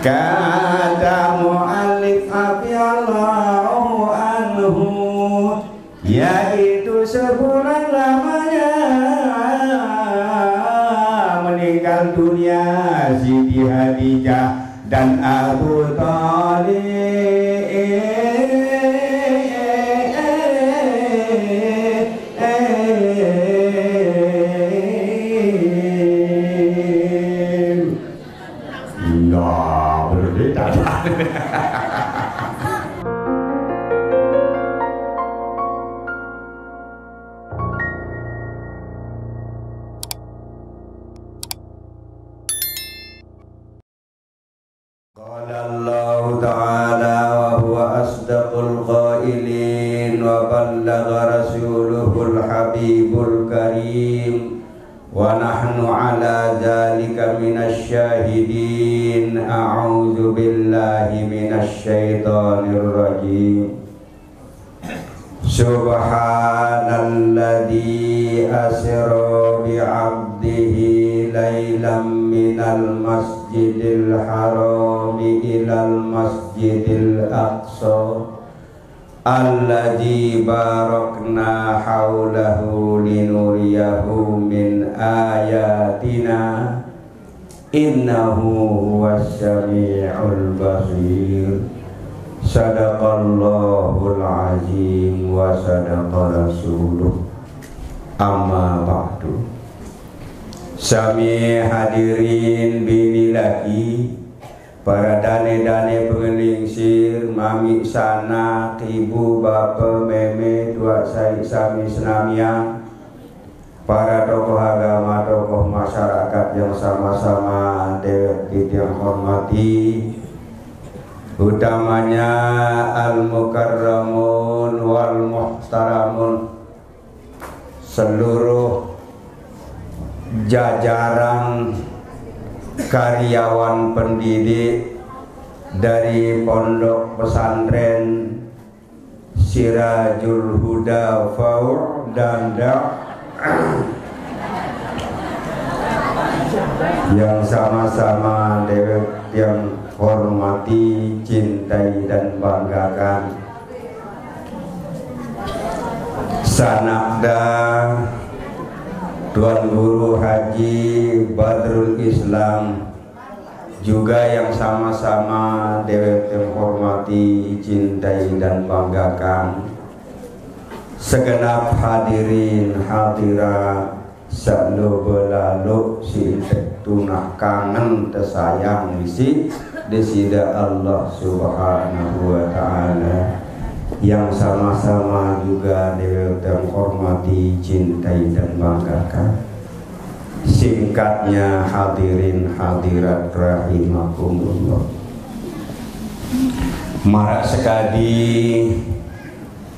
kata mu'allif afiyallahu anhu, yaitu sebulan lamanya meninggal dunia Siti Hadijah dan Abu Thalib. Nah, berbeda. Qala Allah Ta'ala wa huwa asdaqul qailin wa ballagha rasuluhul habibul karim wa nahnu ala dzalika minasy syahidin. A'udzu billahi minasy syaithanir rajim. Subhanalladzi asra bi 'abdihi lailam minal masjidil harami ilal masjidil aqsa alladzi barakna haulahu linuriyahu min ayatina innahu huwas sami'ul basir. Sadaqallahul azim wa sadaqa rasuluh. Amma ba'du. Sami hadirin binilahi, para dane-dane pengelingsir, mami sana, ibu, bapa, meme, tua saya sami senamiang, para tokoh agama, tokoh masyarakat yang sama-sama dewek yang hormati, utamanya al-mukarramun wal muhtaramun, seluruh jajaran karyawan pendidik dari Pondok Pesantren Sirajul Huda Faur dan yang sama-sama dewek yang hormati, cintai dan banggakan. Sanakda Tuan Guru Haji Badrul Islam juga yang sama-sama dewek yang hormati, cintai dan banggakan. Segenap hadirin hadirat saklo belalu si tunah kangen tersayang misi desida Allah Subhanahu wa Ta'ala yang sama-sama juga dewek yang hormati, cintai dan banggakan. Singkatnya hadirin hadirat rahimakumullah, marak sekali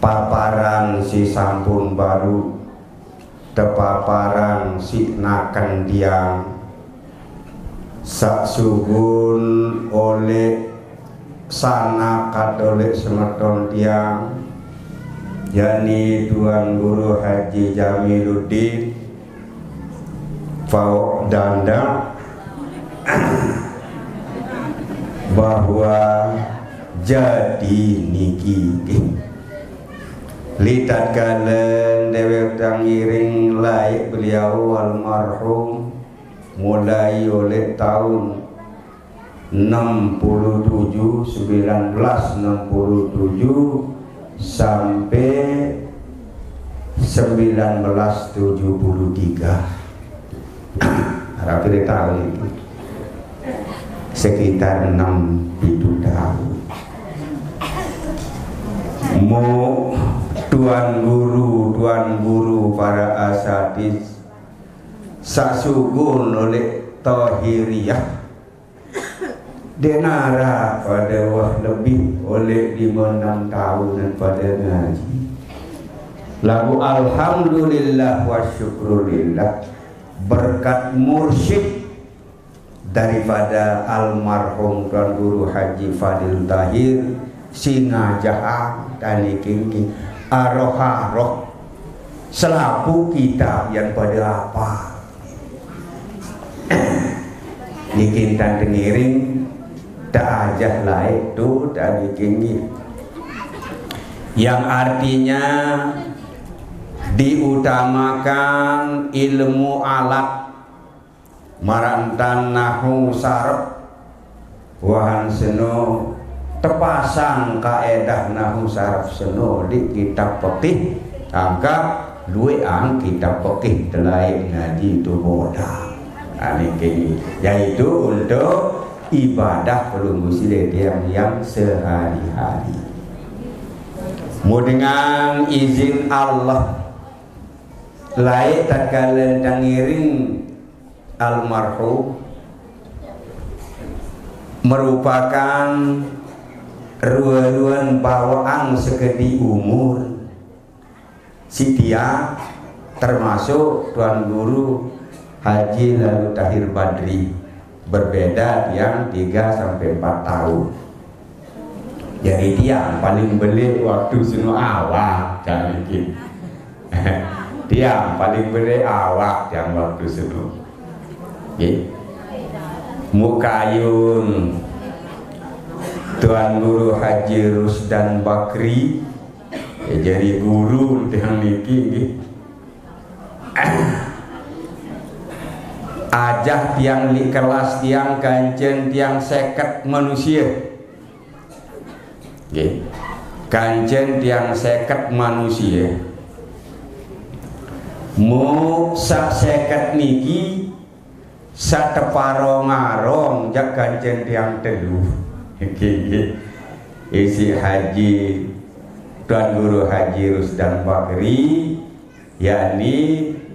paparan si sampun baru tepaparan si nakan tiang sak sugun oleh sana katolik semeton tiang, yakni Tuan Guru Haji Jamiluddin Fauk Danda, bahwa jadi niki litat kalen dewek tangiring laik beliau almarhum mulai oleh tahun 1967 sampai 1973. Hampir tahun itu sekitar 6 tahun. Mau tuan guru para asatidz sasugun oleh Tahiriyah denara pada wah lebih oleh 5-6 tahunan pada ngaji. Lagu alhamdulillah wa syukrulillah berkat mursyid daripada almarhum Tuan Guru Haji Fadil Tahir Sinajah Tani Kingking aroh-aroh selaku kita yang pada apa nikintan tengiring tak ajah lain tu dari tinggi, yang artinya diutamakan ilmu alat marantan nahu sarep wahan seno terpasang kaedah nahu sarep seno di kitab fikih angka lueang kitab fikih telai ngaji tu bodah yaitu untuk ibadah pelunggu sile yang sehari-hari. Mu dengan izin Allah laik tak kala dangiring almarhum merupakan ruan bawaan sekedi umur Sitia, termasuk Tuan Guru Haji Lalu Tahir Badri, berbeda yang 3-4 tahun. Jadi dia paling beli waktu sunu awak jangan bikin. Dia paling beli awak yang waktu sunu. Mukayun Tuan Guru Haji Rusdan Bakri jadi guru yang niki ajah tiang di kelas tiang kancen tiang seket manusia, kancen tiang seket manusia, mu sak seket niki sak teparo ngarong jak kancen tiang teluh, isi Haji Tuan Guru Haji Rusdan Bakri, yakni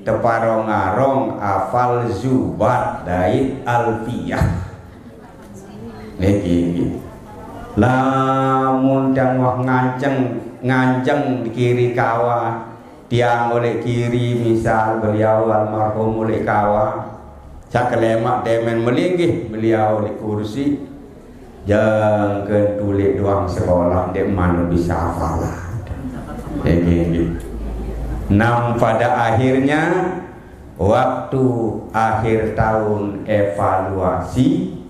teparong ngarong afal zubat dait alfiyah niki lamun dan wah nganceng di kiri kawa tiang oleh kiri misal beliau almarhum oleh kawa cakelemak demen melinggih beliau di kursi yang ketulik doang sekolah dek mana bisa hafalan Nam pada akhirnya waktu akhir tahun evaluasi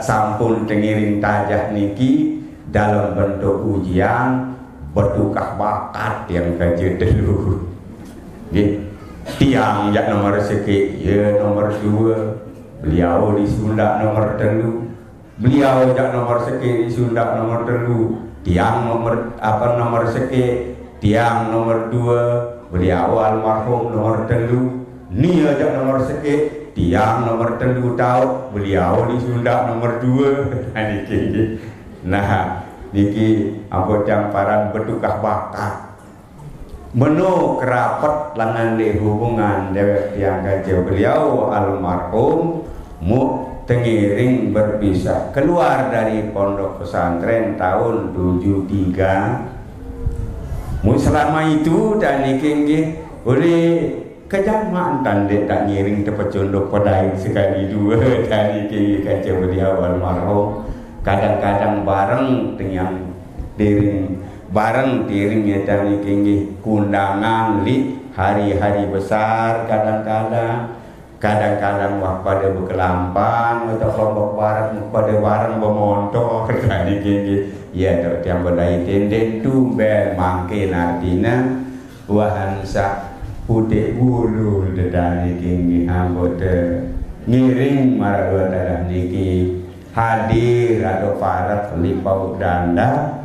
sampun tengiring tajah niki dalam bentuk ujian bertukah bakat yang kaji dulu. Tiang jak nomor seki, ya nomor 2, beliau di Sunda nomor 3, beliau jak nomor seki di Sunda nomor 3, tiang nomor seki tiang nomor 2, beliau almarhum nomor 3, ni aja nomor seki tiang nomor 3 tahu beliau di Sunda nomor 2. Nah niki ambot jamparan bertukah bakat menu kerapat langan di hubungan dewek tiang kaji beliau almarhum mu tengiring berpisah keluar dari pondok pesantren tahun 73. Selama itu dan niki oleh kejamaan tanda tak ngiring tepat condok pada sekali dua dan niki kaca beliau almarhum kadang-kadang bareng dengan diring bareng diringnya dan niki kundangan li hari-hari besar kadang-kadang wah pada berkelampang atau kelompok bareng pada bareng bermotor dan niki ya dok yang berdaya tenden tumbel mangkin artinya wahansa putih bulu dari tinggi anggota ngiring maradua darah niki hadir atau parat lipau danda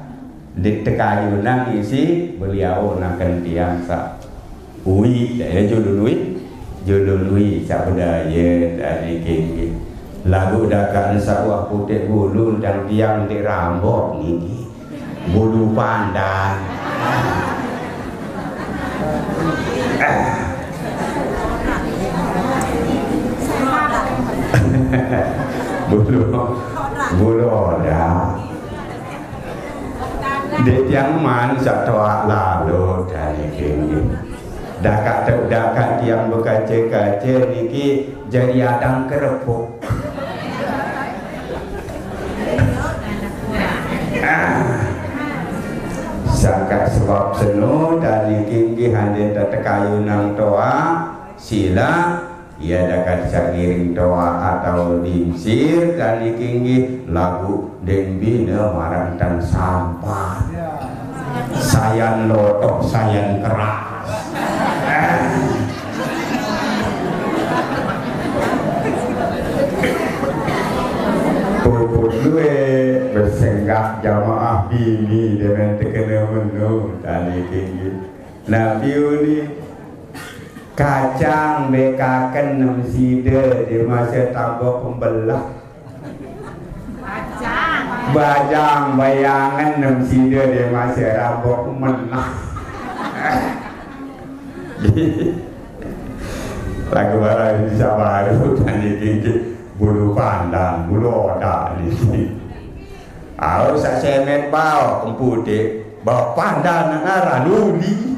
di tekayunan isi beliau nakan tiang sa ui ya judului sa budaya dari tinggi lagu dakan sawah putih bulu dan tiang di rambut niki bulu pandan bulu oda di tiang man satwa lalu dari kini dakat tiang berkaca-kaca niki jadi adang kerepuk zakat sebab seno dari tinggi hanya tekayu nang toa sila ia dapat sakiring doa atau dingsir dan ikinggi lagu den bina marang dan sampah sayan lotok sayan keras puput luwe bersenggak jamaah bini dengan terkena menu dan ikinggi Nabi ini kacang bekakan nem sida di masa tambah pembelah bajang bayangan nem sida di masa tambah pemenah lagu barang bisa baru dan ini bulu pandang bulu odak ini aku sak semet bau empu dek bau pandang nara nuli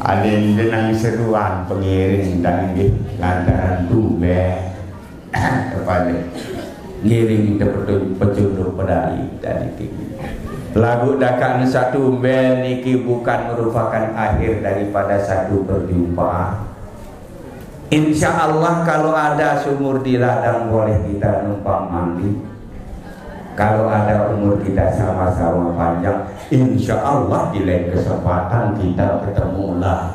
alin dengan seruan pengiring dan lantaran tumbe kepada ngiring petunjuk pedai dari tinggi lagu dakan satu bel niki bukan merupakan akhir daripada satu perjumpaan. Insya Allah kalau ada sumur di ladang boleh kita numpang mandi. Kalau ada umur kita sama-sama panjang, insya Allah di lain kesempatan kita ketemu lah.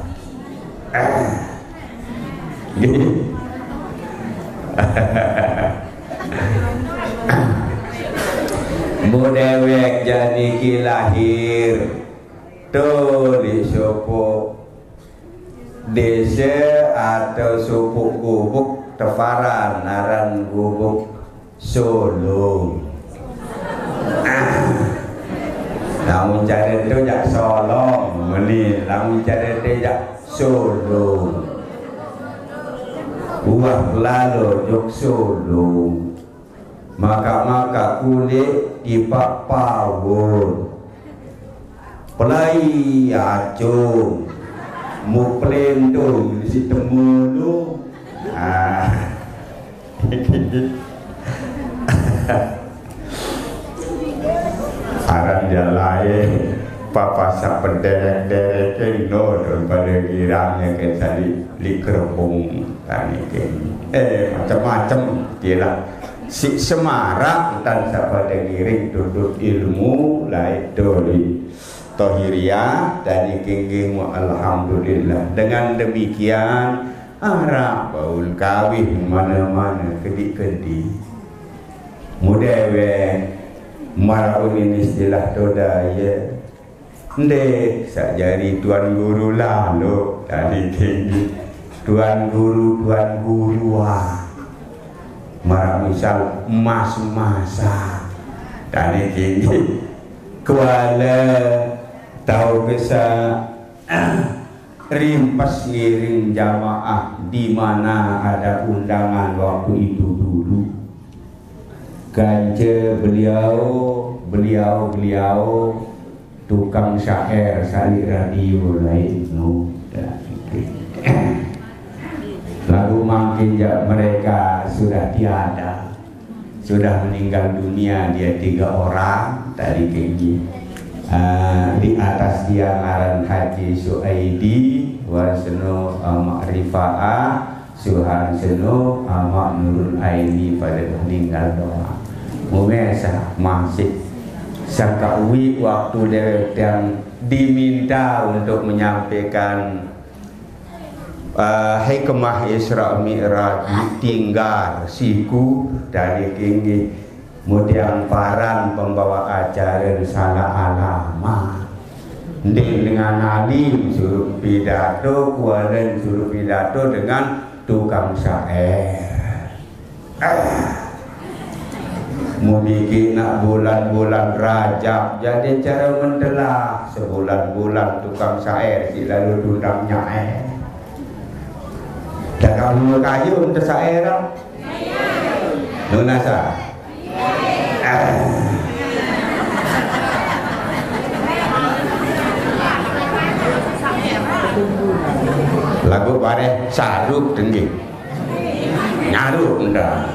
Budewek jadi kilahir tuh di suku desa atau suku gubuk tefaran naran gubuk Solo. Namun cara itu jak Solo, meni. Namun cara itu jak Solo. Buah lalu juk Solo. Maka kulit dipak pawon. Pelai acung. Muplen tu si temulu. Aran dia lain papa sak penderek-derek no daripada girangnya ke tadi li kerepung tani ke macam-macam kira si semarak dan sak giring duduk ilmu lain doli tohiriah dan ikingking alhamdulillah. Dengan demikian arah baul kawin mana-mana kedik-kedik mudewe maraun ini istilah dodaya ndek sajari tuan guru lalu tadi tinggi tuan guru marah misal mas-masa tadi tinggi kuala tahu bisa rimpas ngiring jamaah di mana ada undangan waktu itu dulu. Ganja beliau tukang syair sali radio lain lalu makin mereka sudah tiada, sudah meninggal dunia. Dia 3 orang dari Kenji. Di atas dia ngaran Haji Suaidi wasno Ma'rifa'ah Suhan seno Mak Nurul Aini pada meninggal doa. Mumesa masih sakawi waktu dia yang diminta untuk menyampaikan hikmah Isra Mi'raj tinggal siku dari tinggi. Kemudian paran pembawa acara salah alamat dengan alim suruh pidato, kualan suruh pidato dengan tukang syair. Memiliki nak bulan-bulan Rajab, jadi cara mendelah sebulan-bulan tukang syair selalu dudang nyair. Dan kalau kayu untuk syair, nunasa. Lagu bare saruk tinggi nyaruk enggak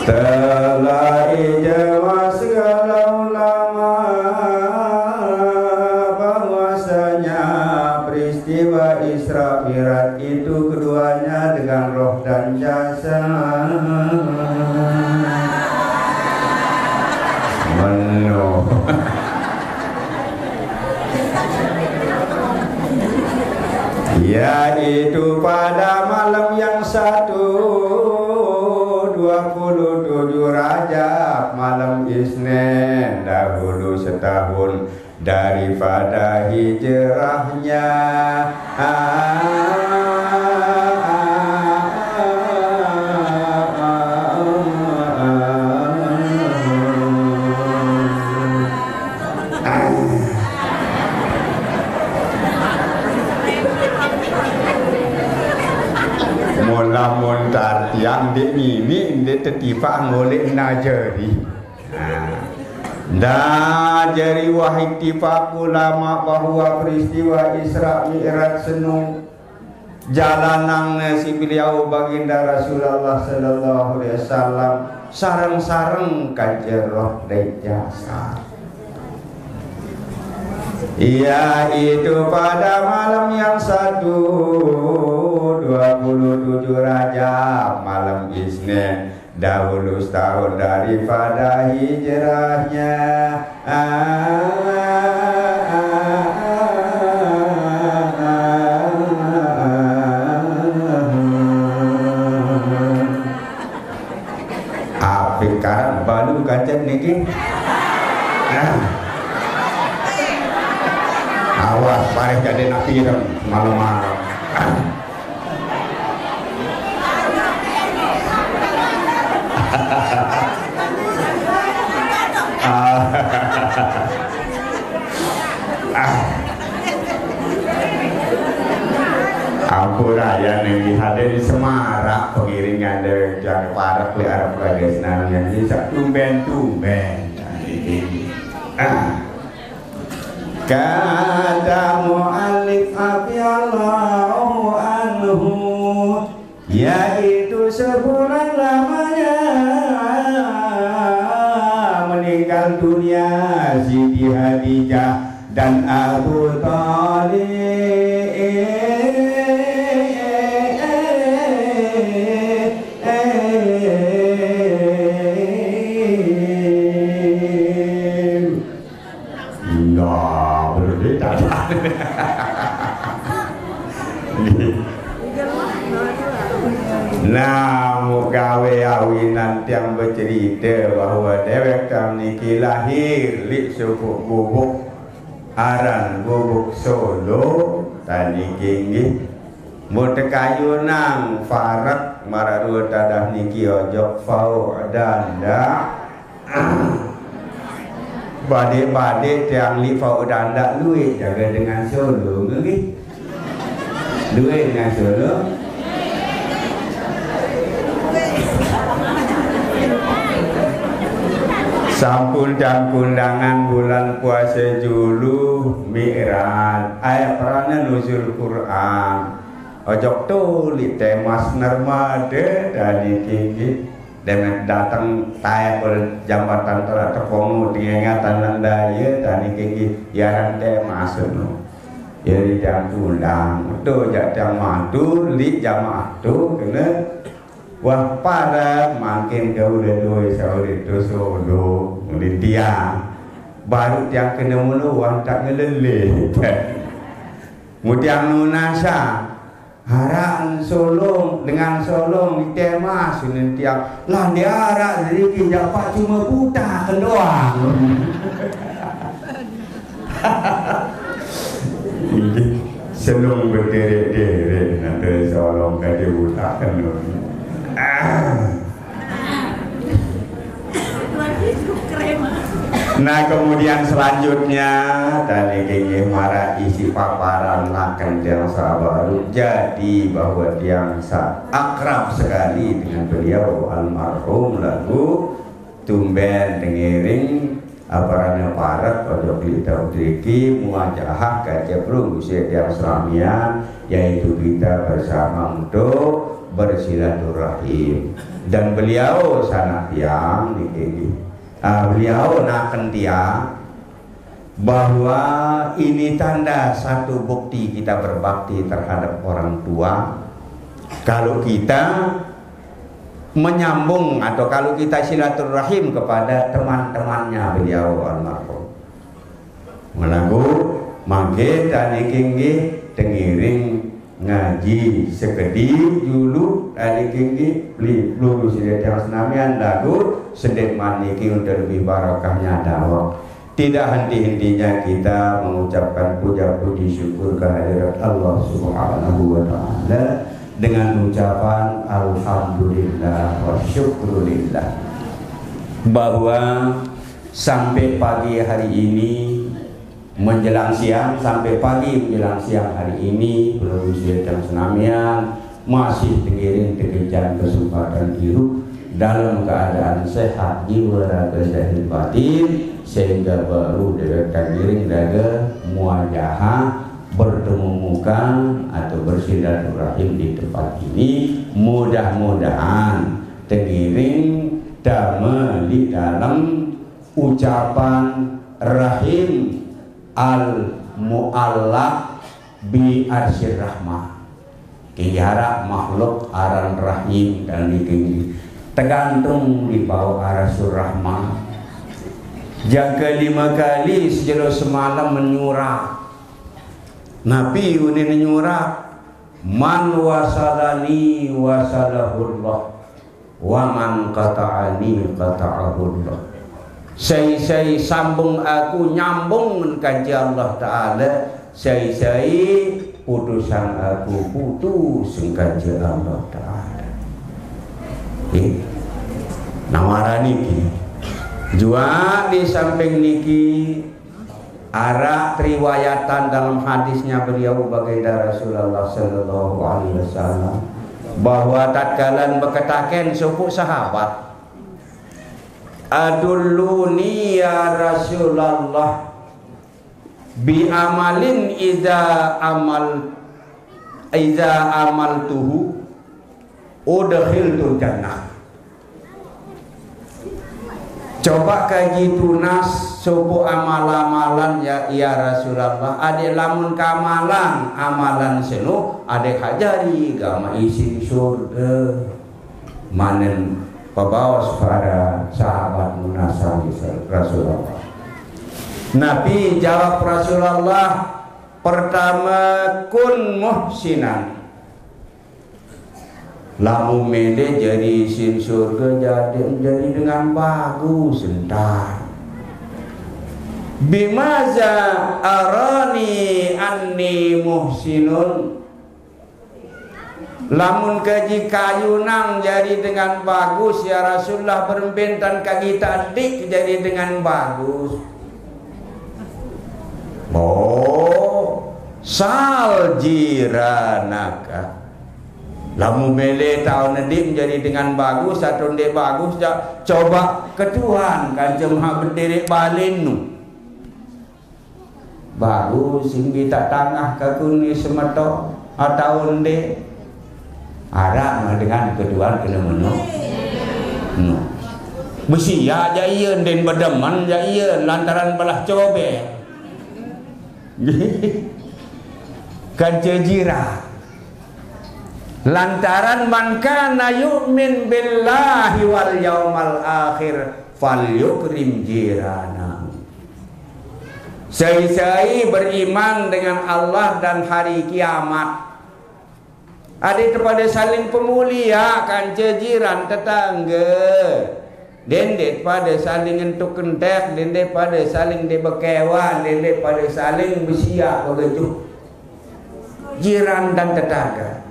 telah ijma segala ulama peristiwa Isra Mi'raj itu keduanya dengan roh dan jasad penuh. Yaitu pada malam yang 27 Rajab, malam Isnin, dahulu setahun daripada hijrahnya. Mula-mula tartiang dek ini dek tertipa ngolek najari. Najari wahid tipak ulama bahwa peristiwa Isra Mi'raj senu jalanang si beliau baginda Rasulullah sallallahu alaihi wasallam sareng-sareng kajen roh dan jasad. Yaitu pada malam yang 27 Rajab, malam Isnin, dahulu setahun daripada hijrahnya. Apik karang balu kacan niki. Awas pareh jadi nak pirem malam-malam. Ampura ya nih hadir di Semarak pengiringan dari Jakarta Barat ke arah Pragesnan yang bisa tumben-tumben. Kata mu'alif afiyallahu anhu, yaitu sebulan lamanya meninggal dunia Siti Hadijah dan Abu Thalib. Nah, mugawe awinan yang bercerita bahwa dewek kami lahir di suku Gubuk aran Gubuk Solo tadi kini mutekayu nang farak mararu tadah niki ojok fau danda bade-bade tiang li fau danda luit jaga dengan Solo nggih luit dengan Solo. Sampun jam kundangan bulan puasa Julu Mi'raj ayat perana nuzul Quran ojok tulis temas nermade dari kiki dan datang tayang jambatan telah terpongu diingatan nandaya dari kiki yaran temas no jadi jam tundang tu jam madu li jamaah tu kena wah pada makin kau ledoi sauri tu Solo di tiang baru tiang kena mulu wang tak ngelele mutiang nunasa haraan solong dengan solong di temas ini tiang lah diarak dari kijapa cuma buta doang. Selong berderet-deret nanti solong kade buta doang. Nah kemudian selanjutnya tadi kiki marah isi paparan lakan tiang sabaru jadi bahwa tiang akrab sekali dengan beliau almarhum lalu tumben dengiring aparannya parat pada kita utriki muajahah kacebrung usia tiang selamian yaitu kita bersama untuk bersilaturahim dan beliau sanak tiang niki beliau naken tiang bahwa ini tanda satu bukti kita berbakti terhadap orang tua. Kalau kita menyambung atau kalau kita silaturahim kepada teman-temannya beliau almarhum. Melaku mangke tani kengge tengiring ngaji sekedi dulu tani kengge beli lulus dari senamian lagu sedek maniki untuk lebih barakahnya dakwah. Tidak henti-hentinya kita mengucapkan puja puji syukur kehadirat Allah Subhanahu wa taala dengan ucapan alhamdulillah wa syukrulillah, bahwa sampai pagi hari ini menjelang siang, sampai pagi menjelang siang hari ini belum sedang senamian masih tengiring tekejan kesempatan hidup dalam keadaan sehat jiwa raga zahir batin, sehingga baru dengan giring daga muajahah bertemu muka atau bersilaturahim di tempat ini. Mudah-mudahan tengiring damai di dalam ucapan rahim al muallaq bi arsyir rahmah, kira makhluk aran rahim dan tinggi tergantung di bawah arsyur rahmah. Jaga 5 kali sejauh semalam menyurah Nabi ini menyurah, man wasalani wasalahullah wa man qata'ani qata'ahullah. Saya sambung aku nyambung kanji Allah Ta'ala, saya putusan aku putus kanji Allah Ta'ala. Nawarani ki jua di samping niki arah riwayatan dalam hadisnya beliau baginda Rasulullah sallallahu alaihi wasallam bahwa tatkala berkatakan suku sahabat, adulluni ya Rasulullah bi amalin idza amaltuhu udkhiltul jannah. Coba kaji tunas subuh amal-amalan ya Rasulullah. Ada lamun kamalan amalan senu ada hajari gama isi surga manen pabawas para sahabat munasab Rasulullah. Nabi jawab Rasulullah, pertama kun muhsinan, lamu mede jadi sin surga jadi dengan bagus entar. Bimaza arani anni muhsinun, lamun kaji kayunang jadi dengan bagus ya Rasulullah, berbentan kaki tadik jadi dengan bagus. Oh sal jiranaka, lamu mele tahun nanti menjadi dengan bagus atau ndek bagus, coba ke Tuhan kan jemaah berdiri balinu bagus sing kita tangah ke kuni semetok atau ndek arah dengan kedua kena menuk no besi ya jaya den bedeman jaya lantaran belah cobe kan jira lantaran man kana yu'min billahi wal yaumal akhir falyukrim jirana. Saya beriman dengan Allah dan hari kiamat. Ada kepada saling pemulia kan jiran tetangga. Dendek pada saling entuk kentek, dendek pada saling debekewan, dendek pada saling bersiap begitu. Jiran dan tetangga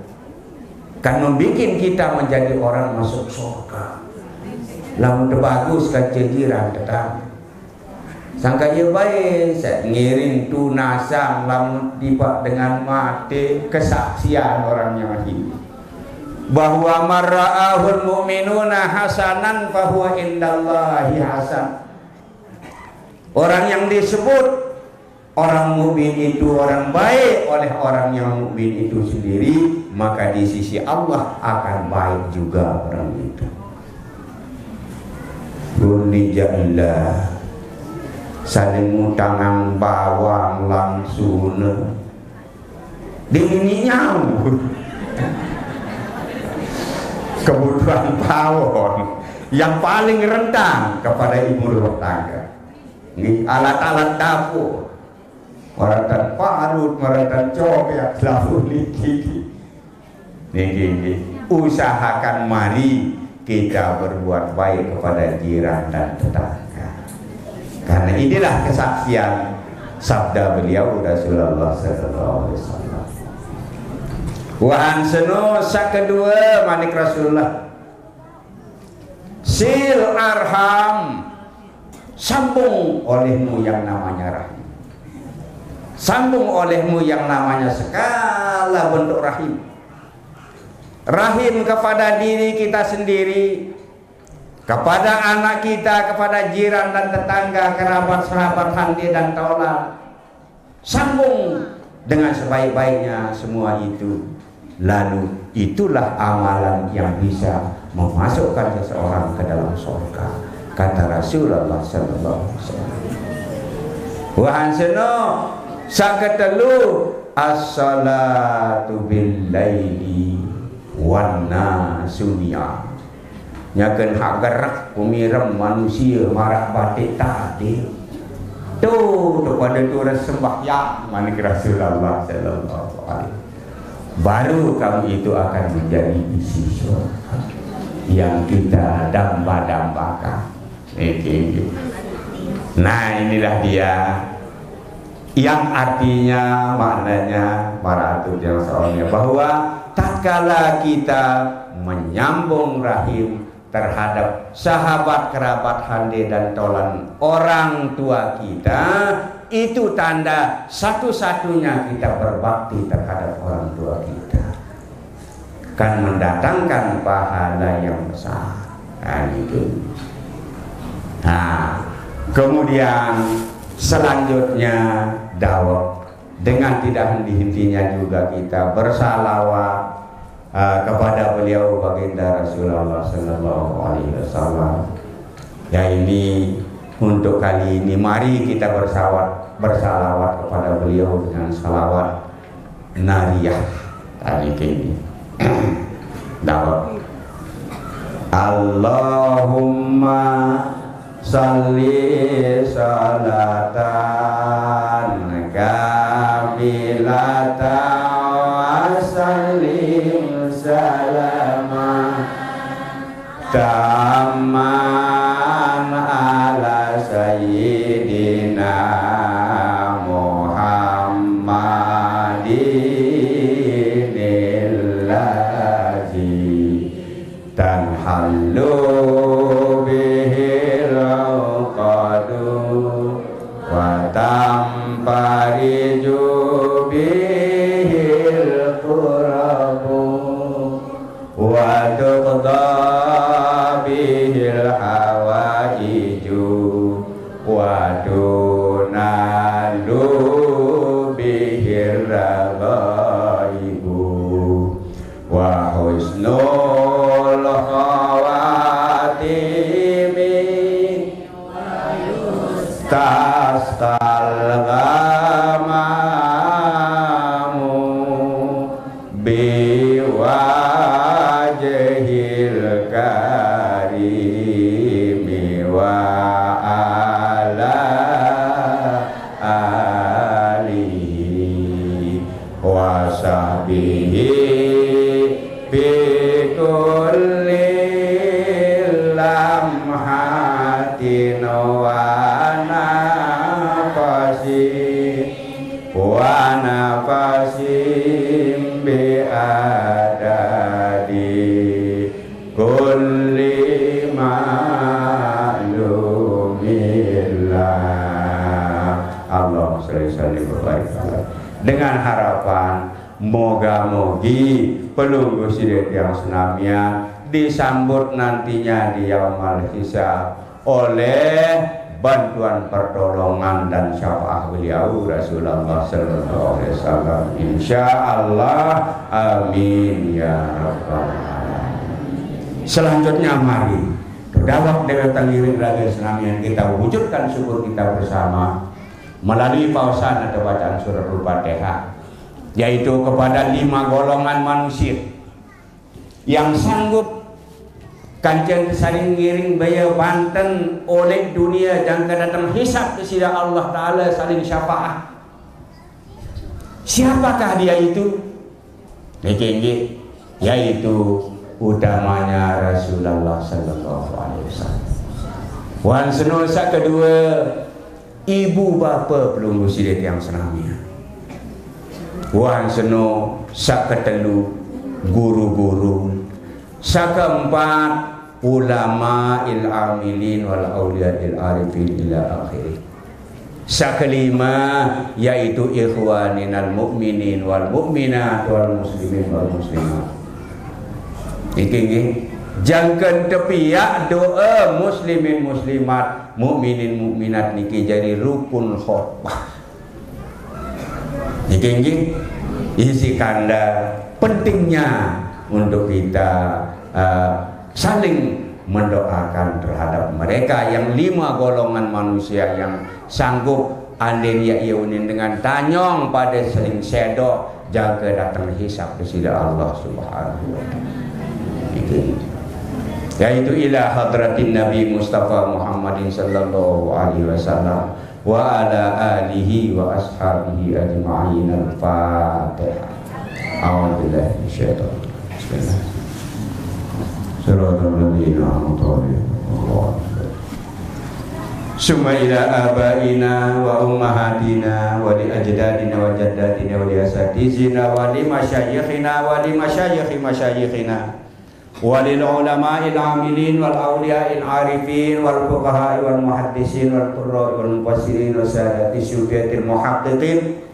kan membuat kita menjadi orang masuk surga. Lamun bagus kan jiran tetangga. Sangka ia baik, saya ngiring tunasang lamun tiba dengan mati kesaksian orang yang hidup. Bahwa marra'ahul mu'minuna hasanan fahuwa indallahi hasan. Orang yang disebut orang mukmin itu orang baik oleh orang yang mukmin itu sendiri, maka di sisi Allah akan baik juga orang itu. Qul ja'allah saling ngutangang bawang langsung dingin nyambut kebutuhan pawon yang paling rentan kepada ibu rumah tangga. Ini alat-alat dapur, maratan parut, maratan cobek, lalu niki. Usahakan mari kita berbuat baik kepada jiran dan tetangga. Karena inilah kesaksian sabda beliau Rasulullah sallallahu alaihi wasallam. Wa ansanu kedua manik Rasulullah. Sil arham, sambung olehmu yang namanya rahim. Sambung olehmu yang namanya segala bentuk rahim. Rahim kepada diri kita sendiri, kepada anak kita, kepada jiran dan tetangga, kerabat, sahabat, handi dan taulan. Sambung dengan sebaik-baiknya semua itu. Lalu itulah amalan yang bisa memasukkan seseorang ke dalam surga, kata Rasulullah sallallahu alaihi wasallam. Wa ansana sakatelu as-salatu bil laili wan nasunia. Nyakeun hak gerak kumiram manusia marak batik tadi. Tuh kepada tu sembahyang manik Rasulullah sallallahu alaihi. Baru kamu itu akan menjadi isi surga yang kita damba-dambakan. Nah inilah dia yang artinya maknanya para atut yang soalnya bahwa tatkala kita menyambung rahim terhadap sahabat, kerabat, hande dan tolan orang tua kita, itu tanda satu-satunya kita berbakti terhadap orang tua kita, kan mendatangkan pahala yang besar. Nah, itu. Nah, kemudian selanjutnya dawab dengan tidak henti-hentinya juga kita bersalawat kepada beliau baginda Rasulullah sallallahu alaihi wasallam. Ya ini untuk kali ini mari kita bersalawat kepada beliau dengan salawat nariyah tadi ini. Dawab Allahumma salli salatan kamilatan wa sallim salaman taman ala sayyidina Muhammadin allazi tanhallu bihil qadu wa tampariju bihil qurabu wa tuqda bihil hawaiju wa dunalu bihil rabaibu wa husnul khawatimi tasqal gamamu biwajhil karimi wa ala alihi wa sahbihi bikulli lamhatin wa nafasin bi adadi kulli ma'lumillah. Allah sholli wa barik. Dengan harapan moga-mogi pelunggu sidet yang senamnya disambut nantinya di yaumul hisab oleh bantuan pertolongan dan syafaat beliau Rasulullah sallallahu alaihi wasallam insyaallah, amin ya rabbal alamin. Selanjutnya mari berdawak dari tangiring raga senamian kita wujudkan syukur kita bersama melalui pausan atau bacaan surah Al-Fatihah, yaitu kepada 5 golongan manusia yang sanggup Kanjeng saling ngiring baya banten oleh dunia dan datang hisab kepada Allah Ta'ala saling syafaat. Siapakah dia itu? Yaitu utamanya Rasulullah Sallallahu Alaihi Wasallam. Wan senosa kedua, ibu bapa pelunggu sidat yang senamnya. Wan seno sak ketelu, guru-guru. Sak keempat, ulama il amilin wal aulia il arifin ila akhir. Sakelima yaitu ikhwaninal mu'minin wal mu'minat wal muslimin wal muslimat. Iki jangkeun tepiak doa muslimin muslimat mukminin mukminat niki jadi rukun khotbah. Iki isi kanda pentingnya untuk kita saling mendoakan terhadap mereka yang 5 golongan manusia yang sanggup andin ya iunin dengan tanyong pada seling sedok jaga datang hisab kepada Allah Subhanahu wa taala. Yaitu ila hadratin Nabi Mustafa Muhammadin sallallahu alaihi wasallam wa ala alihi wa ashabihi ajma'in. Al-Fatihah. A'udzubillahi minasyaitonir rajim. Bismillah. Siratal ladzina an'amta 'alaihim. Summa ila abaina wa ummahatina wa li ajdadina wa jaddatina wa li asatizina wa li masyayikhina wa li masyayikhi masyayikhina wa lil ulama'il amilin wal awliya'il arifin wal fuqaha'i wal muhaddisin wal qurra'i wal mufassirin wa sadati syufiyatil muhaqqiqin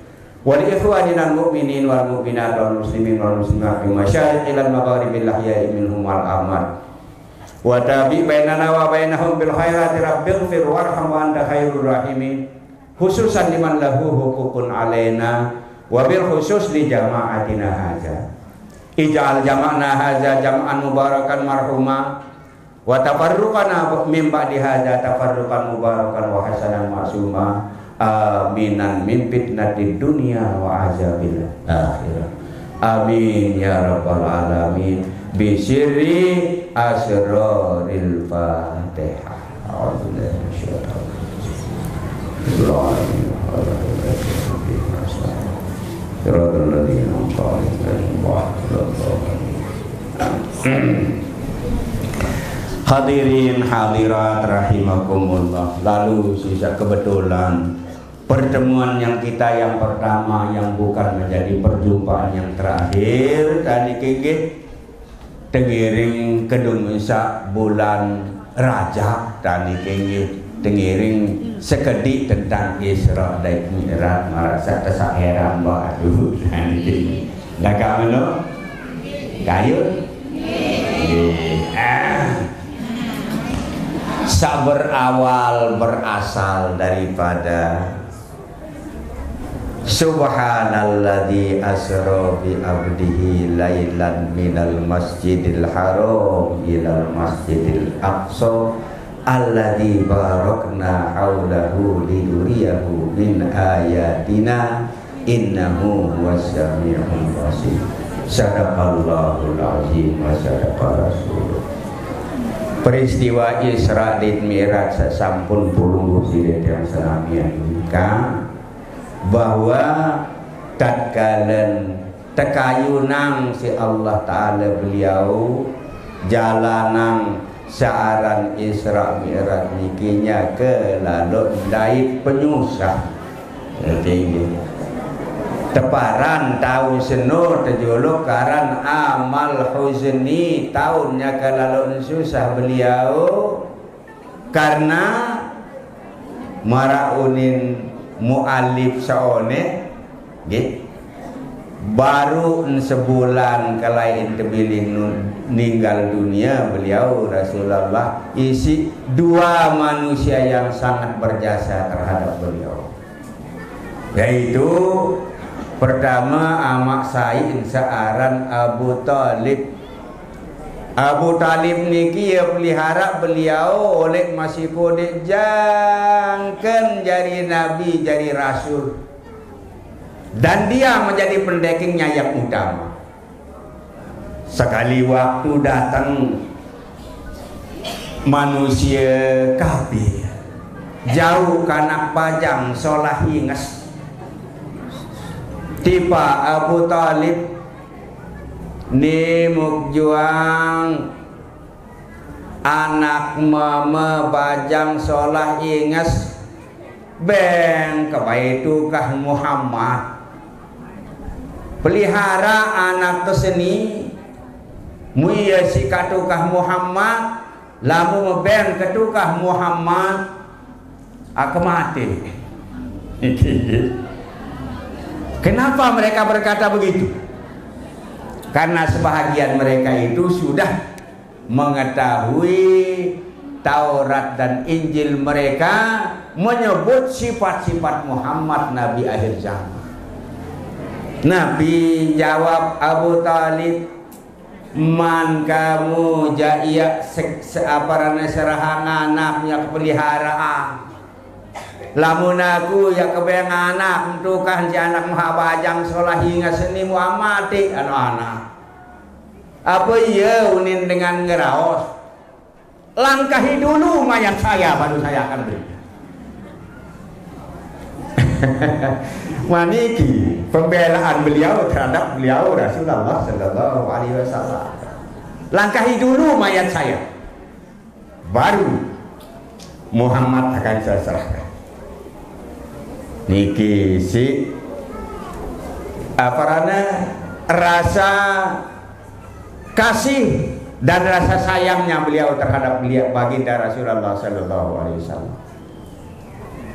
wal ikhwanina al-mu'minin wal mu'minat wal muslimin wal muslimat bi masyariqil magharibil ahya'i minhum wal amwat wa tabi bainana wa bainahum bil khairati rabbighfir warham wa anta khairur rahimin, khususan liman lahu hukukun alaina wa bil khusus li jama'atina hadza ij'al jama'na hadza jam'an mubarakan marhuma wa tafarruqana min ba'di hadza tafarruqan mubarakan wa hasanan ma'suma. Aminan min fitnatid dunya wa azabil akhirah. Amin ya rabbal alamin. Bisirri asraril Fatihah. A'udzubillahi minasyaitonir rajim. Hadirin hadirat rahimakumullah. Lalu sisa kebetulan pertemuan yang kita yang pertama yang bukan menjadi perjumpaan yang terakhir tadi kiki tengiring kedung isa bulan Rajab tadi kiki tengiring sekedik tentang Isra dan Mi'raj merasa kesaheran baru tadi dah kamu lo kayu berawal berasal daripada Subhanalladzi asra bi abdihi lailan minal masjidil haram ilal masjidil aqsa alladzi barakna haulahu linuriyahu min ayatina innahu was-sami'ul basir. Sadaqallahul azim wa sadaqa rasulullah. Peristiwa Isra dan Mi'raj sampun puluh sidat yang senamian nikah bahwa tatkalan tekayunang si Allah Ta'ala beliau jalanang searan Isra Mi'raj nikinya ke lalu dari penyusah teparan tahun seno terjolok karan amal huzni tahunnya ke lalu susah beliau karena maraunin mu'alif saone baru sebulan kalain tebiling meninggal dunia beliau Rasulullah isi 2 manusia yang sangat berjasa terhadap beliau, yaitu pertama amak sain searan Abu Talib Abu Talib niki ya pelihara beliau oleh masih podek jangken jadi nabi jadi rasul, dan dia menjadi pendekingnya yang utama. Sekali waktu datang manusia kafir jauh kanak pajang solah hinges, tiba Abu Talib ni muk juang anak mama bajang solah inges beng kebaitukah Muhammad pelihara anak keseni muya si katukah Muhammad lamu beng ketukah Muhammad aku mati. Kenapa mereka berkata begitu? Karena sebahagian mereka itu sudah mengetahui Taurat dan Injil mereka menyebut sifat-sifat Muhammad Nabi akhir zaman. Nabi jawab Abu Talib, man kamu jaya seaparana serahang anaknya peliharaan. Lamun aku ya kebayang anak untukkan si anak mahabajang solah hingga seni Muhammad anak-anak. Apa iya unin dengan ngeraos? Langkahi dulu mayat saya baru saya akan beri. Maniki pembelaan beliau terhadap beliau Rasulullah Sallallahu Alaihi Wasallam. Langkahi dulu mayat saya, baru Muhammad akan saya serahkan. Niki si aparana rasa kasih dan rasa sayangnya beliau terhadap beliau baginda Rasulullah Sallallahu Alaihi Wasallam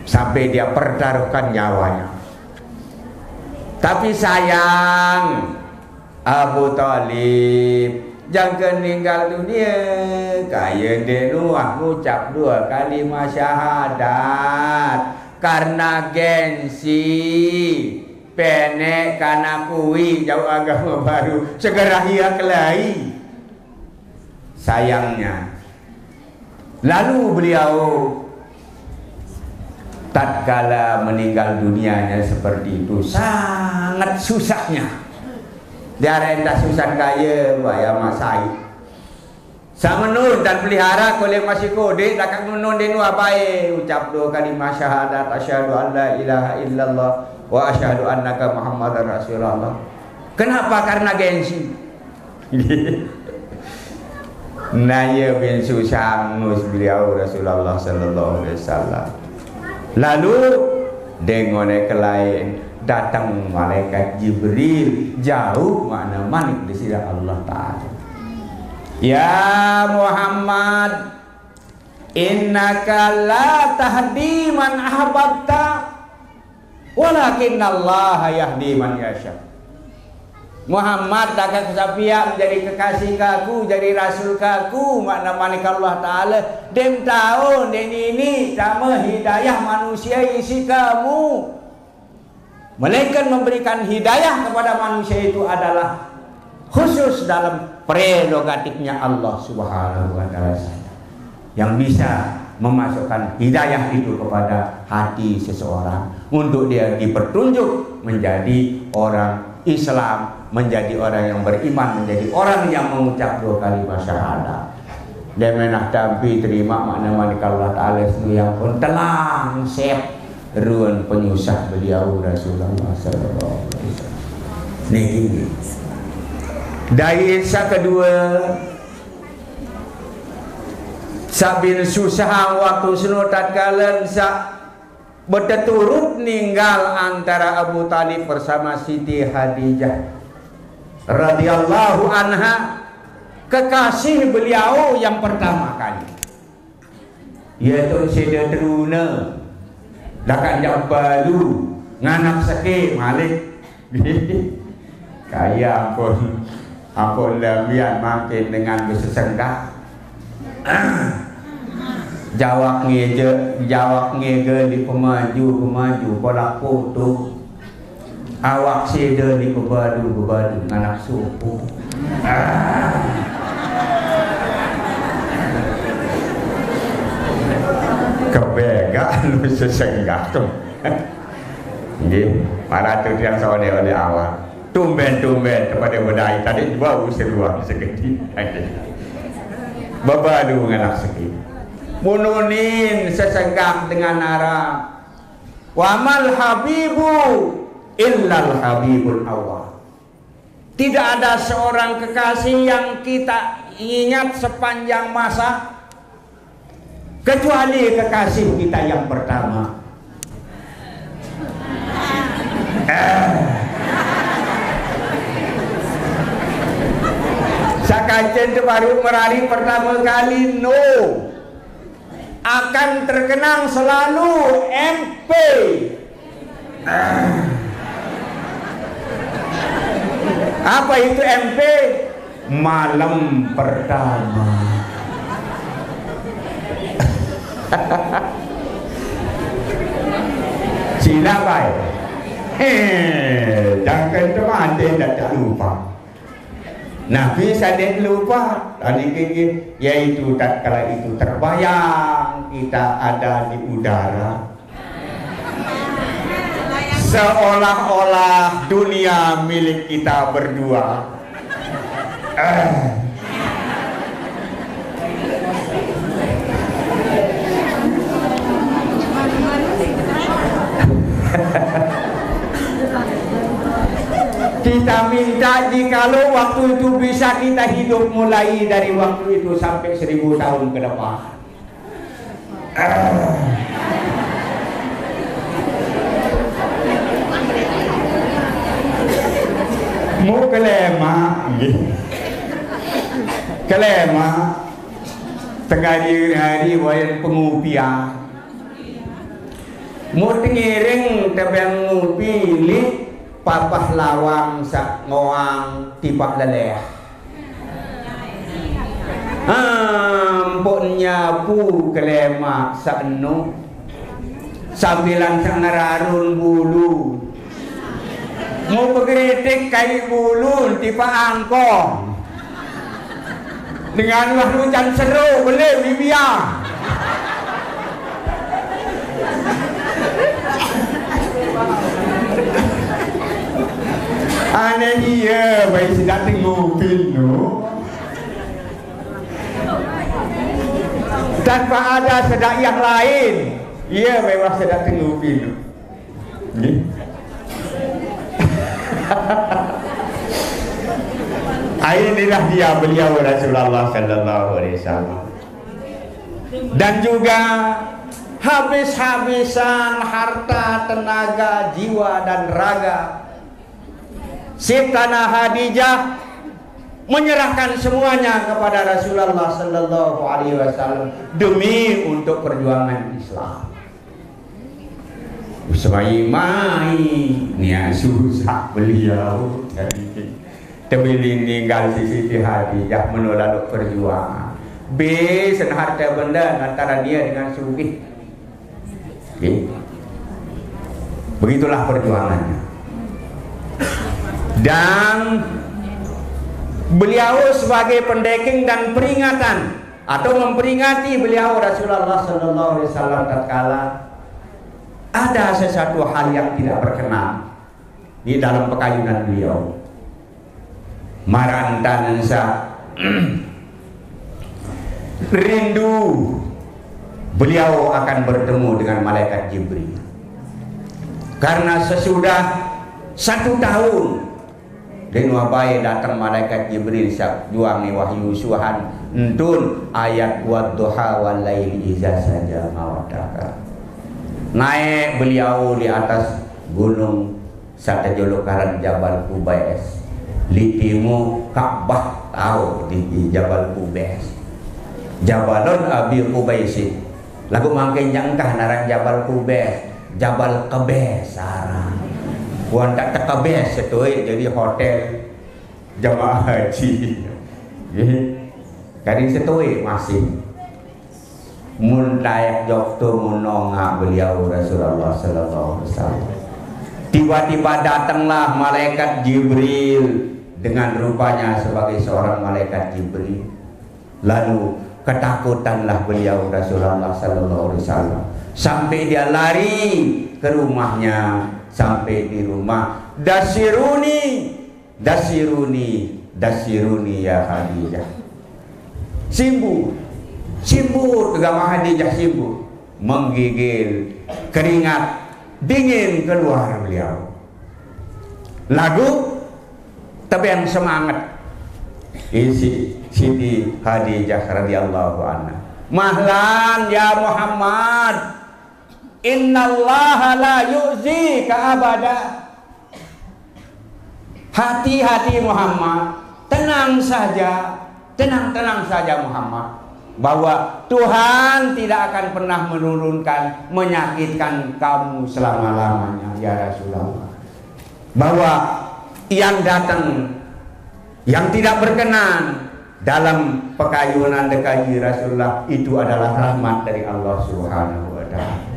sampai dia pertaruhkan nyawanya. Tapi sayang Abu Talib jangan meninggal dunia kaya denuah ngucap 2 kalimat syahadat karena gengsi penek karena kui jauh agama baru segera ia kelahi. Sayangnya lalu beliau tatkala meninggal dunianya seperti itu sangat susahnya. Dia rendah susah kaya ya masai sama menur dan pelihara oleh masih kode takkan menun denu apae ucap 2 kalimat syahadat asyhadu an la ilaha illallah wa asyhadu annaka muhammadar rasulullah. Kenapa? Karena gengsi. Naya bin susah nus beliau Rasulullah Sallallahu Alaihi Wasallam. Lalu dengone ke lain datang malaikat Jibril jauh mana manik di sisi Allah Ta'ala. Ya Muhammad, innaka la tahdi man ahbabta, walakin Allah yahdi man yasha. Muhammad takkan kesapiak menjadi kekasih kaku, jadi rasul kaku, makna manik Allah Ta'ala. Dem tahu den ini sama hidayah manusia isi kamu. Melainkan memberikan hidayah kepada manusia itu adalah khusus dalam prerogatifnya Allah Subhanahu wa Ta'ala yang bisa memasukkan hidayah itu kepada hati seseorang untuk dia dipertunjuk menjadi orang Islam, menjadi orang yang beriman, menjadi orang yang mengucap 2 kalimat syahadat. Dia menah tampi terima makna manik Allah Ta'ala yang pun telang sep ruan penyusah beliau Rasulullah Sallallahu Alaihi Wasallam. Niki dari Isa kedua sabin susah waktu sunu tatkala sa berturut ninggal antara Abu Talib bersama Siti Khadijah radhiyallahu anha, kekasih beliau yang pertama kali, yaitu Siti Teruna dakan jauh baru nganak sakit malik kaya ampun lamian makin dengan bersesengkah jawab ngege di pemaju kolak foto awak sida di bebadu nganak suku anu sesenggak tuh. Nggih, para tu yang sore oleh awal. Tumben-tumben kepada bedai tadi bau seruang segede. Babalu nganak sekit. Mununin sesenggak dengan arah. Wamal habibu illal habibul awal. Tidak ada seorang kekasih yang kita ingat sepanjang masa kecuali kekasih kita yang pertama. Sakajen baru merari pertama kali akan terkenang selalu MP. Apa itu MP? Malam pertama. Siapa? Jangan teman tidak lupa. Nabi sadek lupa tadi kiki, yaitu tatkala itu terbayang kita ada di udara, seolah-olah dunia milik kita berdua. Kita minta jikalau waktu itu bisa kita hidup mulai dari waktu itu sampai 1000 tahun ke depan. Mau kelema, kelema tengah hari wayan pengupian. Mau tengiring tebang ngupi li papah lawang sak ngoang tipak leleh. Ampun nyapu kelema sak enu sambilan sak ngerarun bulu. Mau berkritik kai bulu tipak angkong. Dengan wah hujan seru boleh bibiang. Aneh iya, baik sedang tengok film tanpa ada sedak yang lain. Iya, baik sedang tengok film. Inilah dia beliau Rasulullah Sallallahu Alaihi Wasallam. Dan juga habis-habisan harta, tenaga, jiwa dan raga Sitana Khadijah menyerahkan semuanya kepada Rasulullah Sallallahu Alaihi Wasallam demi untuk perjuangan Islam. Semai-mai niat susah beliau terpilih tinggal di Siti Khadijah menolak perjuangan. Sen harta benda antara dia dengan Sufi. Begitulah perjuangannya. Dan beliau sebagai pendeking dan peringatan atau memperingati beliau Rasulullah Sallallahu Alaihi Wasallam tatkala ada sesuatu hal yang tidak berkenan di dalam pekayunan beliau. Marantansa rindu beliau akan bertemu dengan malaikat Jibril, karena sesudah 1 tahun dan wabai datang malaikat Jibril sak juangi wahyu suhan entun ayat wadduha wal laili iza saja mawadaka. Naik beliau di atas gunung sate jolokaran Jabal Qubais. Litimu Ka'bah tahu di Jabal Qubais. Jabalun Abi Qubais. Lagu mangkin jangkah narang Jabal Qubais, Jabal Qubais sarang. Puan tak tekabes setui jadi hotel jamaah haji. Kadang setui masih mun layak jokto munonga beliau Rasulullah Sallallahu Alaihi Wasallam. Tiba-tiba datanglah malaikat Jibril dengan rupanya sebagai seorang malaikat Jibril. Lalu ketakutanlah beliau Rasulullah sallallahu alaihi wasallam. Sampai dia lari ke rumahnya, sampai di rumah, dasiruni ya Khadijah. Simbur ke Khadijah, simbur, menggigil, keringat dingin keluar beliau. Lagu tebang semangat isi Siti Khadijah radhiyallahu anha. Mahlan ya Muhammad, innallaha la yu'zika abada. Hati-hati Muhammad, tenang saja Muhammad, bahwa Tuhan tidak akan pernah menurunkan, menyakitkan kamu selama-lamanya ya Rasulullah. Bahwa yang datang, yang tidak berkenan dalam pekayunan dekaji Rasulullah itu adalah rahmat dari Allah Subhanahu wa ta'ala.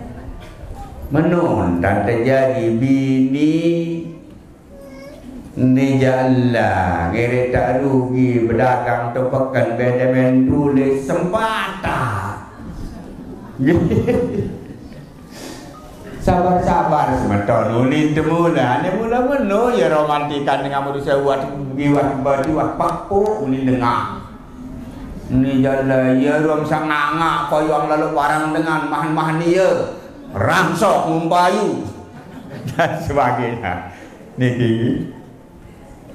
Menun dan terjadi bini Nijalla ngere tak rugi berdagang tepakan bedemen tulis sempata. Sabar-sabar semeton ulin temula ne mula meno ya romantikan dengan manusia buat biwat badiwat papu ulin dengar. Nijalla ya rom sanganga koyong lalu barang dengan mahan-mahan dia rangsok ngumpayu dan sebagainya. Niki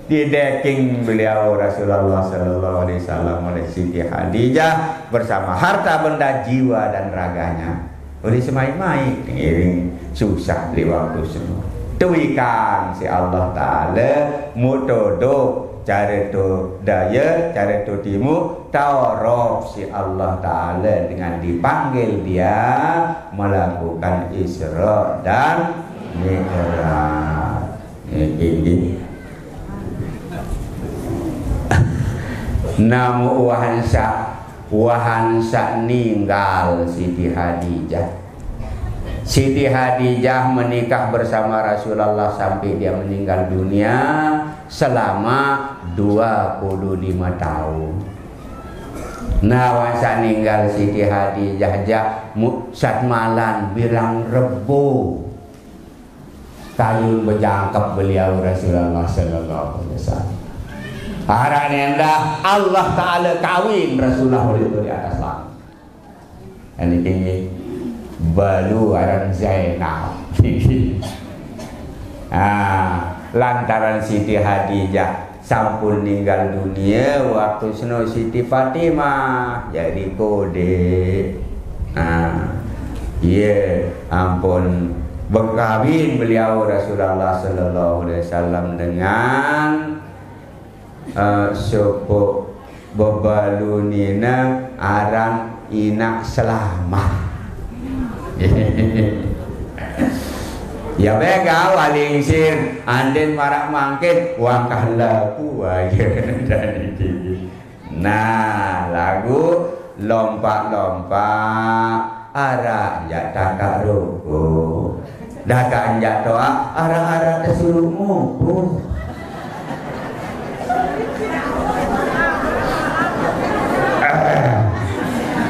dideking beliau Rasulullah sallallahu alaihi wasallam oleh Siti Khadijah bersama harta benda jiwa dan raganya. Oleh semai-mai iring susah li waktu semua. Tuikan si Allah taala mutodo cara tu daya, cara tu timu tawaruf si Allah taala dengan dipanggil dia melakukan Isra dan Mi'raj. Ini namu wahansa ninggal Siti Khadijah. Siti Khadijah menikah bersama Rasulullah sampai dia meninggal dunia selama 25 tahun. Nah, wansa ninggal Siti Khadijah sat malan bilang Rebo kayun berjangkep beliau Rasulullah sallallahu alaihi wasallam. Harap nendah Allah Ta'ala kawin Rasulullah di atas langit. Ini tinggi balu aran Zainab. Lantaran Siti Khadijah sampun meninggal dunia waktu seno Siti Fatimah jadi kode. Ampun berkawin beliau Rasulullah sallallahu alaihi wasallam dengan sopo bebalunina aran inak selamat. Ya bega waling sir anden marak mangkit wangkah lagu aja dan ini. Nah lagu lompat-lompat arah jatah karuku dagang jatoa arah-arah tesurumu.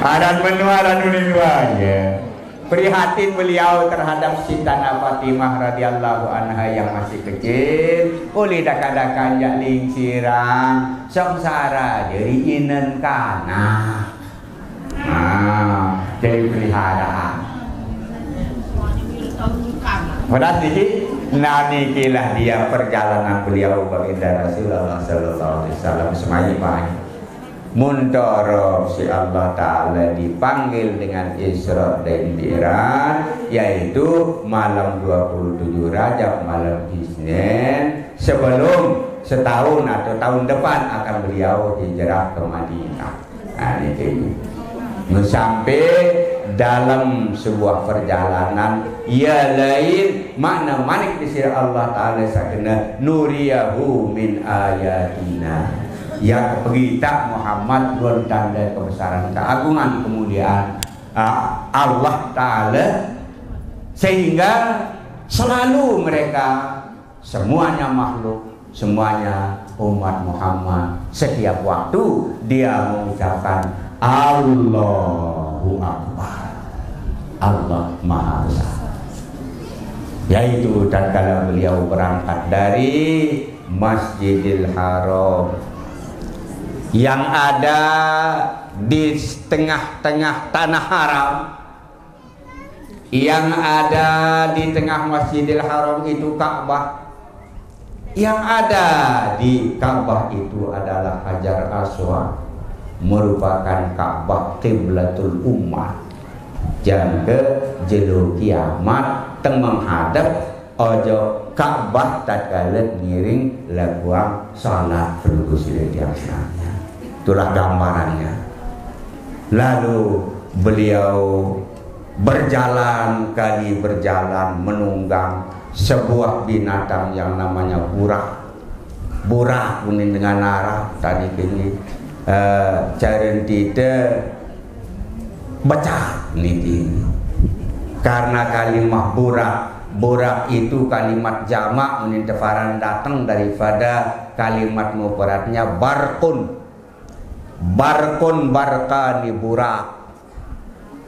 Aran menuaran aja. Prihatin beliau terhadap Sitana Fatimah radhiyallahu anha yang masih kecil. Uli daka-daka jaling sirang sengsara jadi inen kana. Jadi peliharaan. Padahal nanikilah dia perjalanan beliau baginda Rasulullah sallallahu alaihi wasallam semai-mai. Muntorob si Allah Ta'ala dipanggil dengan Isra dan Mi'raj, yaitu malam 27 Rajab, malam Isnin, sebelum setahun atau tahun depan akan beliau hijrah ke Madinah. Ini sampai dalam sebuah perjalanan ya lain makna manik di sirah Allah Ta'ala sakena nuriyahu min ayatina, yang berita Muhammad dua tanda kebesaran keagungan kemuliaan Allah Ta'ala, sehingga selalu mereka semuanya makhluk, semuanya umat Muhammad setiap waktu dia mengucapkan Allahu Akbar, Allah Maha Besar. Yaitu tatkala beliau berangkat dari Masjidil Haram yang ada di tengah-tengah tanah haram, yang ada di tengah Masjidil Haram itu Ka'bah, yang ada di Ka'bah itu adalah Hajar Aswad, merupakan Ka'bah kiblatul umat. Jangke jelo kiamat teng menghadap ojo Ka'bah tatkala ngiring laguang salat berlugus di atasnya. Itulah gambarannya. Lalu beliau berjalan menunggang sebuah binatang yang namanya burak. Burak kuning dengan arah tadi ini caren tidak baca ini. Karena kalimat burak itu kalimat jamak menintefaran datang daripada kalimat mufradnya barkun barkani burak.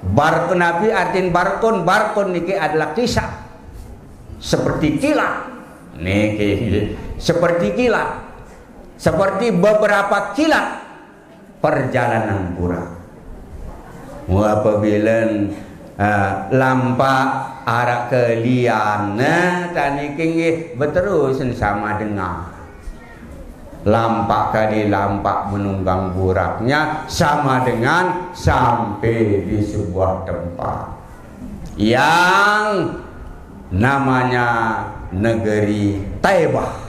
Barkun nabi artin barkun niki adalah kisah seperti kilat niki, seperti beberapa kilat perjalanan burak. Apabila lampak arah kelian tani kini berterus sama dengan lampak kali lampak menunggang buraknya sama dengan sampai di sebuah tempat yang namanya negeri Taibah.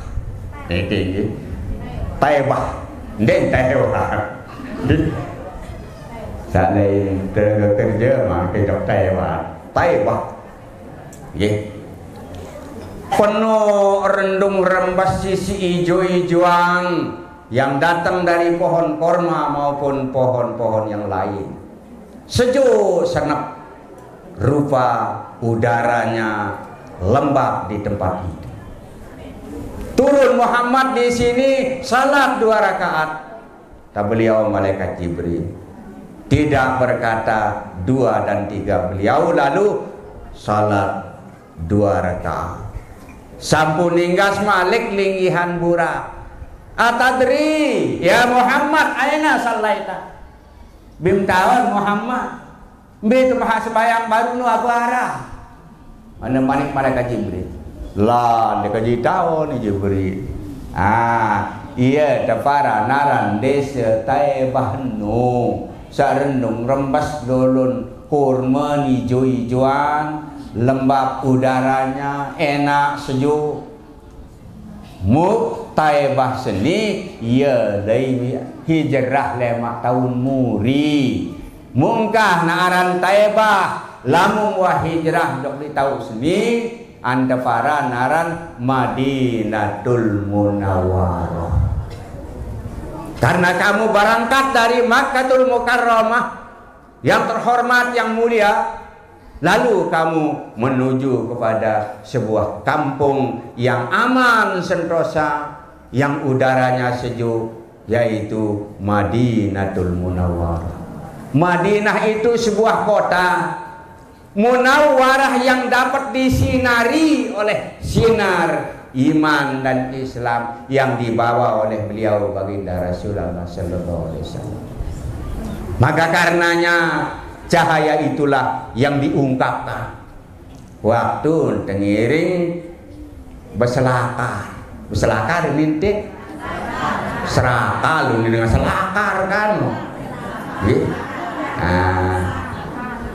Taibah dan Taibah. Saat ini kerja maka kita Taibah. Penuh rendung rembas sisi ijo-ijoan yang datang dari pohon korma maupun pohon-pohon yang lain. Sejuk senap, rupa udaranya lembab di tempat itu. Turun Muhammad di sini salat 2 rakaat. Tak beliau malaikat Jibril tidak berkata 2 dan 3, beliau lalu salat 2 rakaat. Sampun ninggas malik linggihan burak. Atadri ya Muhammad aina sallaita. Bimtawan Muhammad. Bitu maha sembayang baru nu abu arah. Mana manik malaikat Jibril. Lah dekaji tahu ni Jibril. Iya tafara naran desa Taibah nu sarendung rembas dolun kurma ijo-ijoan, lembab udaranya, enak sejuk. Taibah seni ya dari hijrah 5 tahun muri. Mungkah naaran Taibah lamun wah hijrah dok di tahun seni anda para naran Madinatul Munawwarah. Karena kamu berangkat dari Makkatul Mukarramah yang terhormat, yang mulia, lalu kamu menuju kepada sebuah kampung yang aman sentosa, yang udaranya sejuk, yaitu Madinatul Munawwarah. Madinah itu sebuah kota munawwarah yang dapat disinari oleh sinar iman dan Islam yang dibawa oleh beliau baginda Rasulullah sallallahu alaihi wasallam. Maka karenanya cahaya itulah yang diungkapkan waktu tengiring berselakar nintik serakal dengan selakar kan.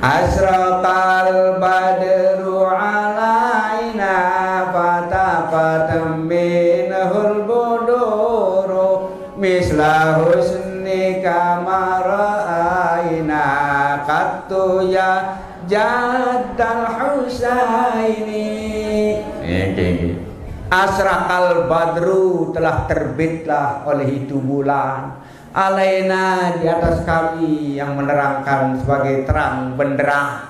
Asraqal badru alaina fatafatam minhul buduru misla husnika mara'aina qattu ya jaddal husaini. Asraqal badru, telah terbitlah oleh itu bulan alaina, di atas kami, yang menerangkan sebagai terang benderang.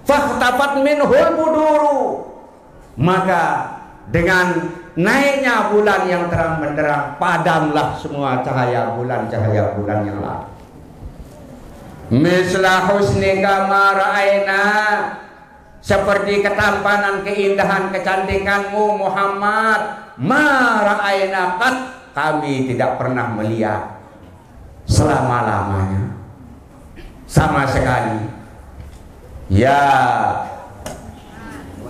Fahtafat minhul buduru, maka dengan naiknya bulan yang terang benderang padamlah semua cahaya bulan yang lain. misla husnika ma ra'aina, seperti ketampanan, keindahan, kecantikanmu Muhammad, ma ra'aina qat, kami tidak pernah melihat selama-lamanya sama sekali. Ya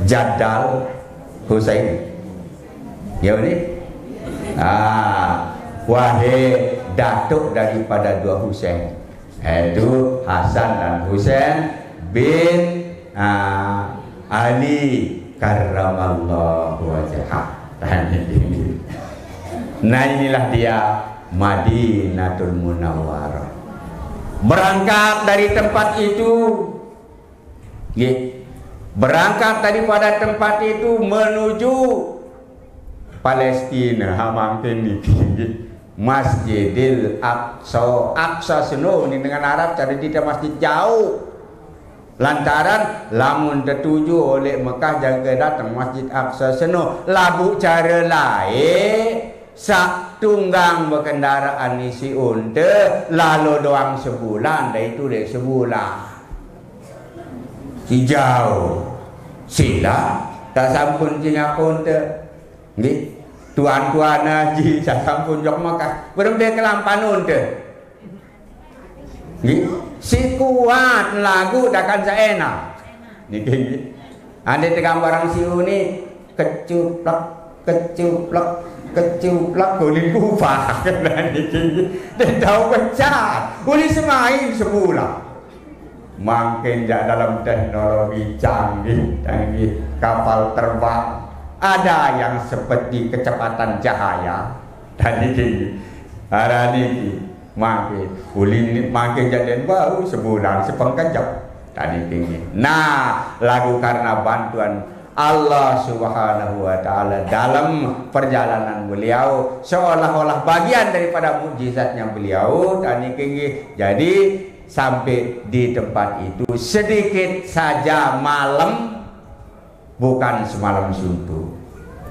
Jadal Husain, ya ini wahai datuk daripada dua Husain, yaitu Hasan dan Husain bin Ali karramallahu wajhah. Nah inilah dia Madinatul Munawwarah. Berangkat dari tempat itu, berangkat daripada tempat itu menuju Palestina, hamangkin Masjidil Aqsa. Aqsa seno ini dengan Arab cari tidak masjid jauh. Lantaran lamun tertuju oleh Mekah jaga datang Masjid Aqsa seno, labu cara lain sak tunggang berkendaraan isi unta lalu doang sebulan, dah itu dek sebulan. Hijau sila tak sampun jingak unta nggih. Tuan-tuan haji tak sampun jok Mekah belum dia kelampan unta nggih. Si kuat lagu takkan saena niki. Ande tegang barang siu ni kecuplak golin kufah kan niki. Dia tahu pecah uli semain sebulan. Makin dalam teknologi canggih kapal terbang ada yang seperti kecepatan cahaya dan niki ada niki makin ulin makin jadian baru sebulan sepengkan jam tadi tinggi. Nah lagu karena bantuan Allah Subhanahu wa Ta'ala dalam perjalanan beliau seolah-olah bagian daripada mukjizatnya beliau tadi tinggi. Jadi sampai di tempat itu sedikit saja malam, bukan semalam suntuk.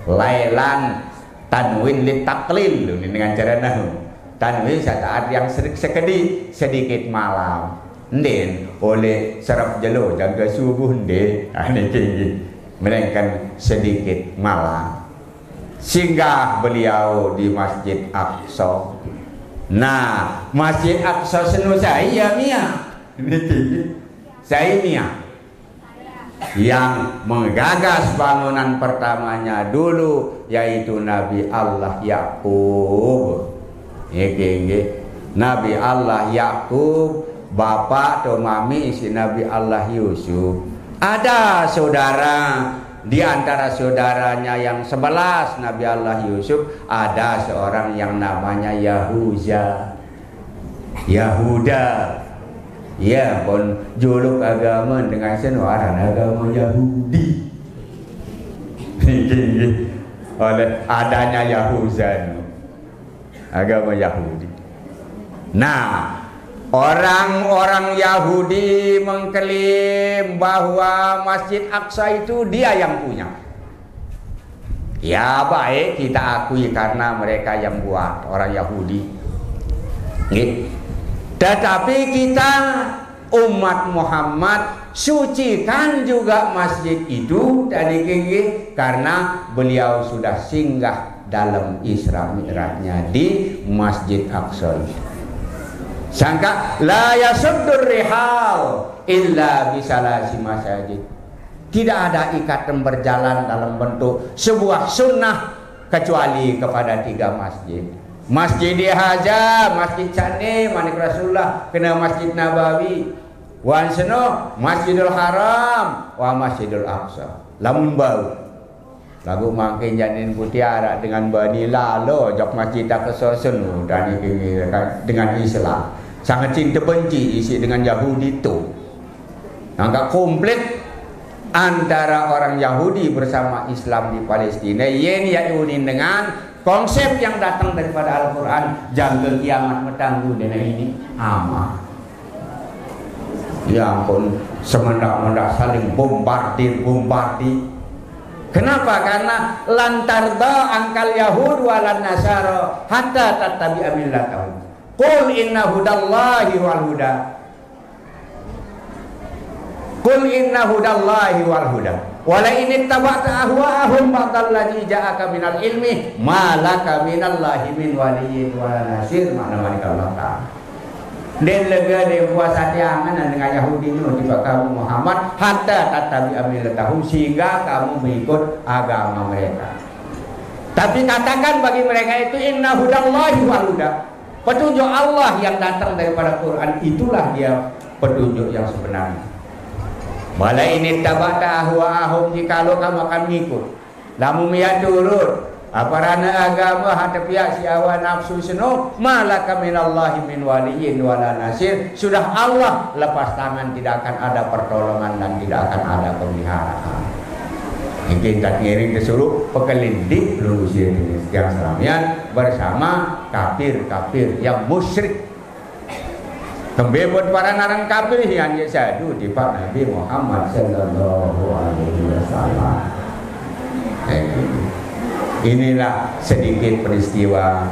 Lailan tanwin li taklil dengan cara nahu. Tanwin saat yang sedikit malam. Nden oleh serap jelo jaga subuh nden ini tinggi. Melainkan sedikit malam. Singgah beliau di Masjid Aqsa. Nah, Masjid Aqsa senu saya Mia. Ini tinggi. Saya Mia yang menggagas bangunan pertamanya dulu yaitu Nabi Allah Yakub. Nabi Allah Yakub, bapak atau mami si Nabi Allah Yusuf. Ada saudara di antara saudaranya yang 11 Nabi Allah Yusuf, ada seorang yang namanya Yahuda. Ya pun juluk agama dengan senuaran agama Yahudi. Oleh adanya Yahuda, agama Yahudi. Nah, orang-orang Yahudi mengklaim bahwa Masjid Aqsa itu dia yang punya. Ya baik, kita akui karena mereka yang buat, orang Yahudi. Tetapi kita umat Muhammad sucikan juga masjid itu tadi karena beliau sudah singgah dalam Isra Mi'rajnya di Masjid Aqsa. Sangka la yasuddur rihal illa bisalasi masajid. Tidak ada ikatan berjalan dalam bentuk sebuah sunnah kecuali kepada 3 masjid. Masjid Haja, Masjid Sani, Manik Rasulullah, kena Masjid Nabawi, wan seno Masjidul Haram, wa Masjidul Aqsa. Lamun bau lagu makin janin putiara dengan bani lalo jok Masjid Aqsa seno dan dengan Islam sangat cinta benci isi dengan Yahudi itu. Angka komplit antara orang Yahudi bersama Islam di Palestina. Yen Yahudi dengan konsep yang datang daripada Al-Quran, jaga kiamat metanggu dengan ini ama. Ya ampun, semendak-mendak saling bombardir. Kenapa? Karena lantarda angkal Yahud walan Nasara hatta tattabi'a millatahum. Qul inna hudallahi wal huda Qul inna hudallahi wal huda wala in ittaba'ta ahwa'ahum ba'dal ladzi ja'aka minal ilmi ma laka minallahi min waliyyin wala nasir. Makna Allah Ta'ala. Dan lega de puas hati angan dengan Yahudi nu tiba kamu Muhammad hatta tatabi amilatahum, sehingga kamu mengikut agama mereka. Tapi katakan bagi mereka itu inna hudallahi wal huda, petunjuk Allah yang datang daripada Quran itulah dia petunjuk yang sebenarnya. Wala ini tabata ahwa'ahum, jikalau kamu akan mengikut lamu miya turut aparana agama hata pihak si awa nafsu seno malaka minallahi min waliyyin wala nasir. Sudah Allah lepas tangan, tidak akan ada pertolongan dan tidak akan ada pemeliharaan. Mungkin tak ngiring disuruh pekelindik lulus yang selamian bersama kafir-kafir yang musyrik. Kembebut para narang kafir yang sadu di Pak Nabi Muhammad sallallahu alaihi wasallam. Inilah sedikit peristiwa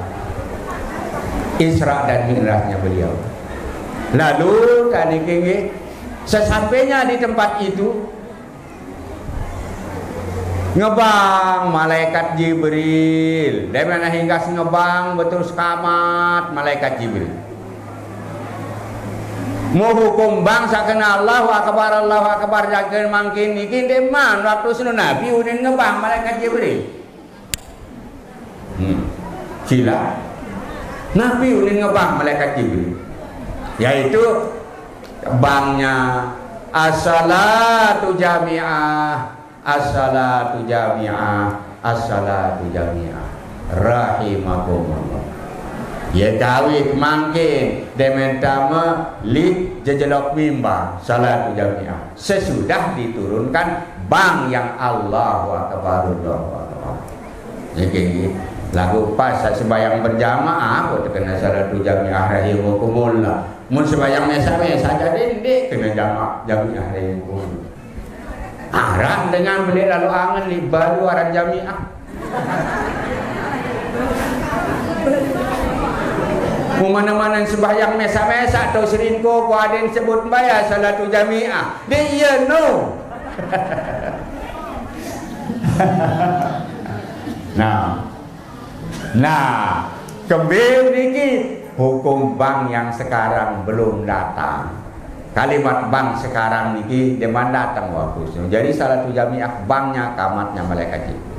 Isra dan Mi'rajnya beliau. Lalu tadi kini sesampainya di tempat itu ngebang malaikat Jibril. Dari mana hingga ngebang betul sekamat malaikat Jibril. Mau hukum bangsa kena Allahu akbar jaga mangkin iki deman waktu sunu Nabi udah ngebang malaikat Jibril. Sila Nabi udah ngebang malaikat Jibril, yaitu bangnya as-salatu jami'ah, as-salatu jami'ah, as-salatu jami'ah rahimakumullah. Ya kawit mangkin dementama li jejelok mimba salat jamiah sesudah diturunkan bang yang Allahu akbar Allahu akbar. Jadi lagu pas sembahyang berjamaah kok kena salat jamiah rahimakumullah. Mun sembahyang biasa saja dindek kena jamiah rahimakumullah. Arang dengan beli lalu angen li baru arang jamiah. Mana-mana sembahyang mesa-mesa atau seringko ko ada yang sebut bayar salatu jamiah. Dia iya no. Nah, kembali dikit hukum bank yang sekarang belum datang. Kalimat bank sekarang niki deman datang waktu. Jadi salatu jamiah banknya kamatnya malaikat Jibril.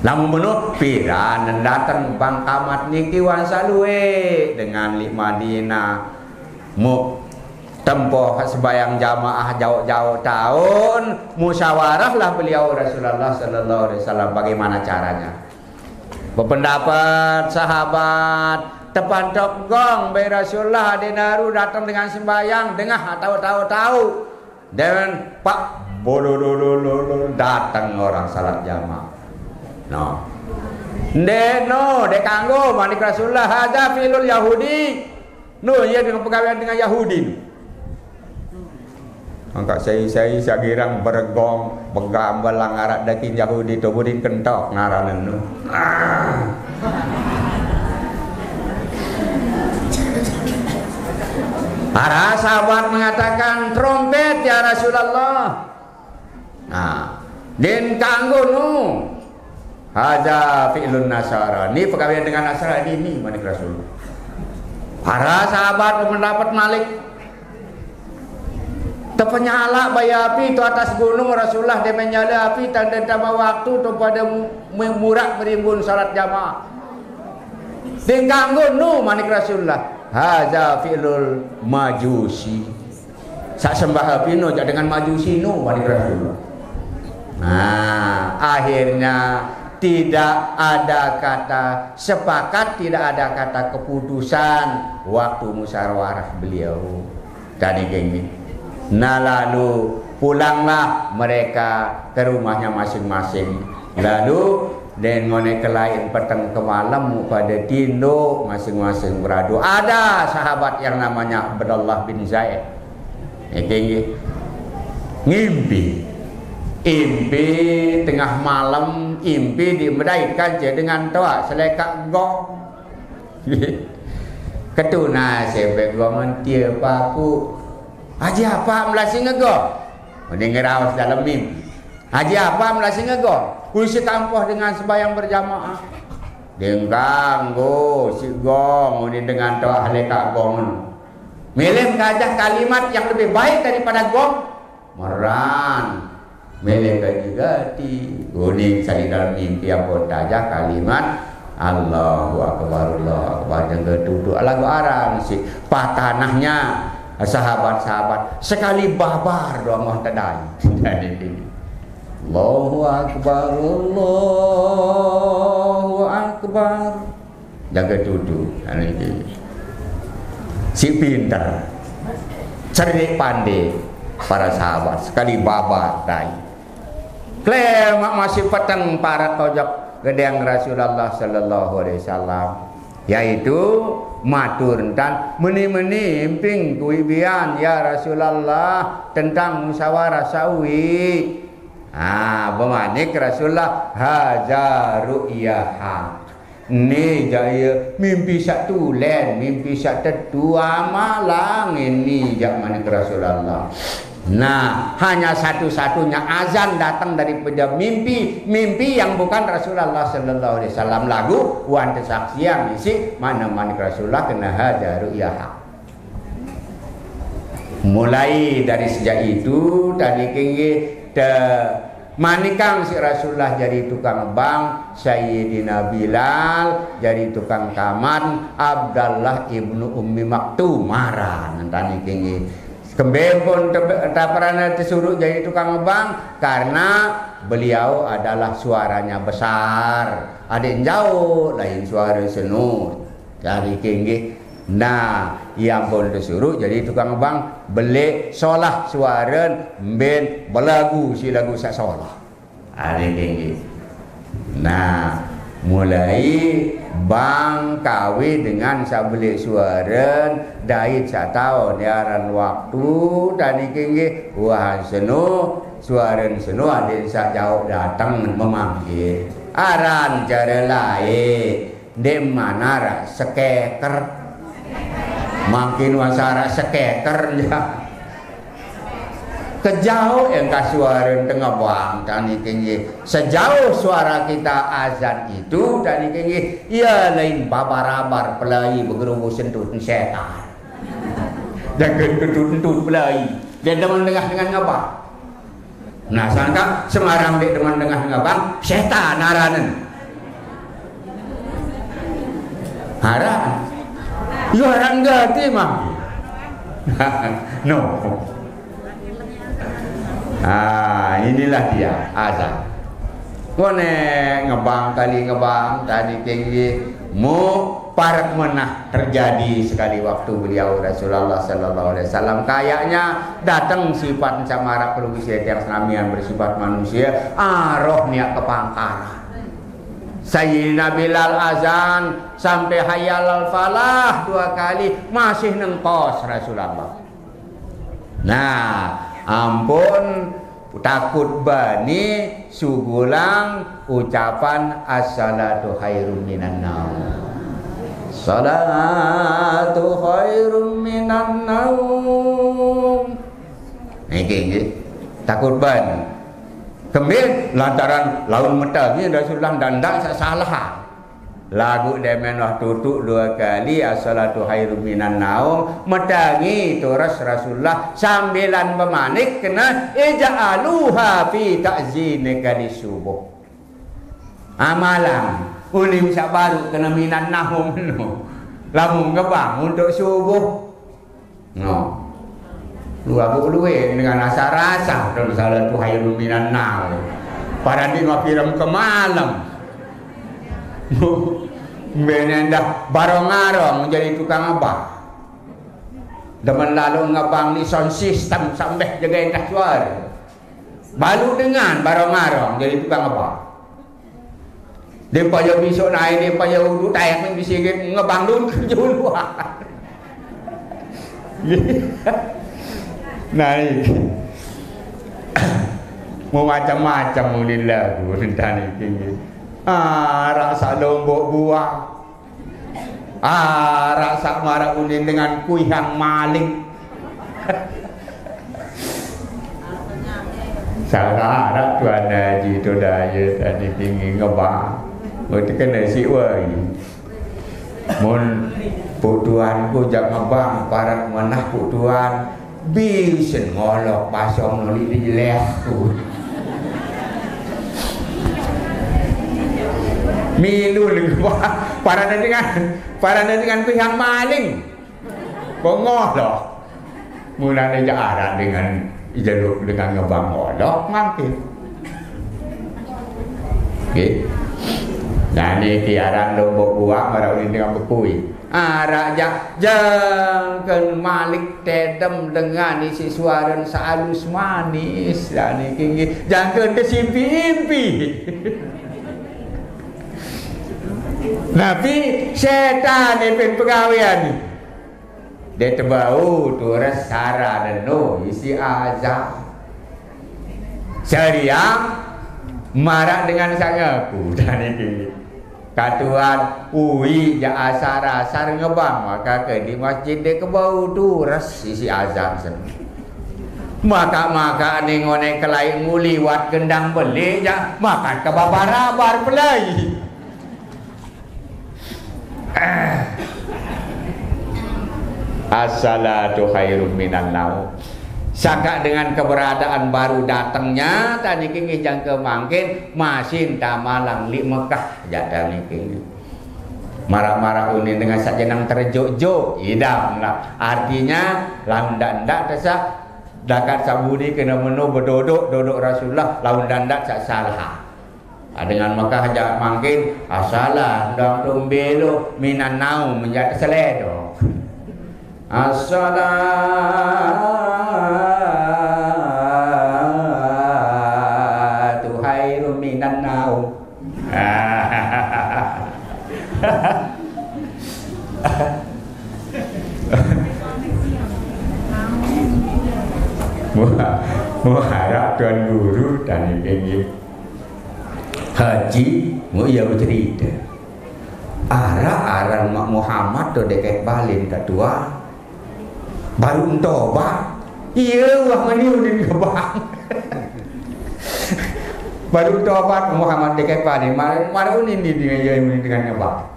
Lamun menuh pira dan datang bang kamat niki wan salue dengan li Madinah mu tempoh sembayang jamaah jauh-jauh tahun musyawarah lah beliau Rasulullah sallallahu alaihi wasallam bagaimana caranya. Berpendapat sahabat tepan tok gong be Rasulullah denaru datang dengan sembayang dengah tahu dan Pak bololololol datang orang salat jamaah. No, de kanggo manik Rasulullah hadza filul Yahudi. No, ia dengan pegawaian dengan Yahudi. Angkat saya sagirang bergong begambar langarat dakin Yahudi tobudin kentok ngaranen nu. Para sahabat mengatakan trompet ya Rasulullah. Nah, den kanggo nu hadza fi'lun nasara. Ini perkawin dengan Nasara ini manik Rasul. Para sahabat mendapat Malik terpenyala bayar api itu atas gunung Rasulullah dia menyala api tanda tambah waktu tu pada murak berimbun salat jamaah. Dengkanggo nu manik Rasulullah. Hadza fi'lul majusi. Sak sembah api nu dengan majusi nu manik Rasulullah. Nah, akhirnya tidak ada kata sepakat, tidak ada kata keputusan waktu musyawarah beliau tadi gini. Nah lalu pulanglah mereka ke rumahnya masing-masing. Lalu dan ngonek lain petang ke malam pada tindo masing-masing beradu. Ada sahabat yang namanya Abdullah bin Zaid. Ngimpi. Impi tengah malam, impi dimedaikan je dengan toa selekak gong. Ketuna sebek gongan tia paku. Aja apa melasi ngego. Dia ngerawas dalam mimpi. Haji apa melasi ngegong? Kulisi tampoh dengan sembahyang berjamaah. Dengkang go si gong ini dengan doa haleka gong. Milih ngajak kalimat yang lebih baik daripada gong. Meran. Milih ganti-ganti. Guning cari dalam mimpi yang pun tajak kalimat Allahu Akbar, Allahu Akbar. Yang keduduk lagu arang si patanahnya sahabat-sahabat sekali babar doa muhtadai. Allahu Akbar, Allahu Akbar. Jaga duduk. Si pintar, cerdik pandai para sahabat sekali babar dai. Klemak masih petang para tojak gedeng Rasulullah sallallahu alaihi wasallam, yaitu matur dan meni-meni imping kuibian ya Rasulullah tentang musyawarah sawi. Bemanik Rasulullah haza ru'yaha. Ni jaya mimpi satu len, mimpi satu dua malang ini zaman Rasulullah. Nah, hanya satu-satunya azan datang daripada mimpi yang bukan Rasulullah sallallahu alaihi wasallam. Lagu wan kesaksian isi mana-mana Rasulullah kena haza ru'yaha. Mulai dari sejak itu tadi kengge manikang si Rasulullah jadi tukang bank, Sayyidina Bilal jadi tukang kaman, Abdullah ibnu Ummi Maktum marah tadi kengge kembempun tak pernah disuruh jadi tukang bank karena beliau adalah suaranya besar, ada yang jauh lain suara senut jadi kengge. Nah, yang pun disuruh jadi tukang bang beli solah suara ben belagu si lagu sak solah. Ada tinggi. Nah, mulai bang kawin dengan sabeli suara dait sak tahun yaran waktu tadi tinggi wah seno suara seno ada sak jauh datang memanggil aran cara lain di mana rak sekeker makin wasara sekeker ya kejauh engkau suara tengah bang tani tinggi sejauh suara kita azan itu tani tinggi ya lain babar-babar pelai bergerubu sentut setan dan kentut pelai dia teman tengah dengan ngabang. Nah sangka Semarang dia teman tengah ngabang setan haranan haran. Ya orang ganti mah. No. Inilah dia azan. Kone ngebang kali ngebang tadi tinggi mu parak menah terjadi sekali waktu beliau Rasulullah sallallahu alaihi wasallam kayaknya datang sifat camarak pelukis yang senamian bersifat manusia roh niat kepangkaran. Sayyidina Bilal azan sampai hayal al-falah 2 kali masih nengkos Rasulullah. Nah, ampun takut bani sugulang ucapan as-salatu khairum minan naum. Salatu khairum minan naum. Niki takut bani. Kemudian lantaran laun metagi Rasulullah dandang salah. Lagu demenah tutuk 2 kali as-salatu khairum minan naum metagi terus Rasulullah sambilan memanik kena ija'aluha fi ta'zinika li subuh. Amalan uli sak baru kena minan naum no. Lamun ngebang untuk subuh. No. Lu aku luwe dengan rasa-rasa dan salatu khairum minan naum. Para di mafiram ke malam. Menendah barong-arong menjadi tukang abang. Demen lalu ngabang ni sound system sampai jagain dah suara. Balu dengan barong-arong jadi tukang abang. Dia payah besok naik, dia payah uduk tayak main bisikit ngebang dulu kerja luar. Naik mau macam-macam mulillah tu tentang ini. Rasa lombok buah, rasa marah unin dengan kuihang maling. salah harap Tuan Haji tu daya tadi tinggi ngebang. Mesti kena si wai. Mun Puk Tuan ku jak ngebang parat menah Puk Tuan bisen ngolok pasong noli di lehku. Milu lagi parat dengan pihak maling. Bongol loh. Mulanya jarak dengan jaluk dengan ngebang ngolok makin. Okay. Nah ni kiaran lombok buang marau ini dengan bekui. Raja jangan malik tedem dengan isi suara sehalus manis. Dan ni tinggi jangan kesimpi-impi. Tapi setan ni pen pegawaian ni. Dia terbau tu resara dan no isi azab. Syariah marah dengan sangaku dan ini. Katuan ui ja asar ngebang maka ke di masjid dia ke bau tu ras isi azab sen. Maka ni ngone kelai muli wat gendang beli ja makan ke babarabar pelai. As-salatu khairum minan naum. Saka dengan keberadaan baru datangnya tadi kini jangka mangkin masin tamalang li Mekah jadang ini marah-marah unin dengan sajenang terjuk-juk idam lah artinya laun dandak tesak dakat sabudi kena menu berdodok Rasulullah laun dandak sak salah dengan Mekah jak mangkin asalah dong tumbelo minan naum menjadi seledo as-salatu khairum minan naum. Muharap Tuan Guru dan ini haji mu ia bercerita arah-arah Mak Muhammad tu dekat balin ketua baru tobat iya wah meniu di kebang baru tobat Muhammad dekat balin baru ini dengan kebang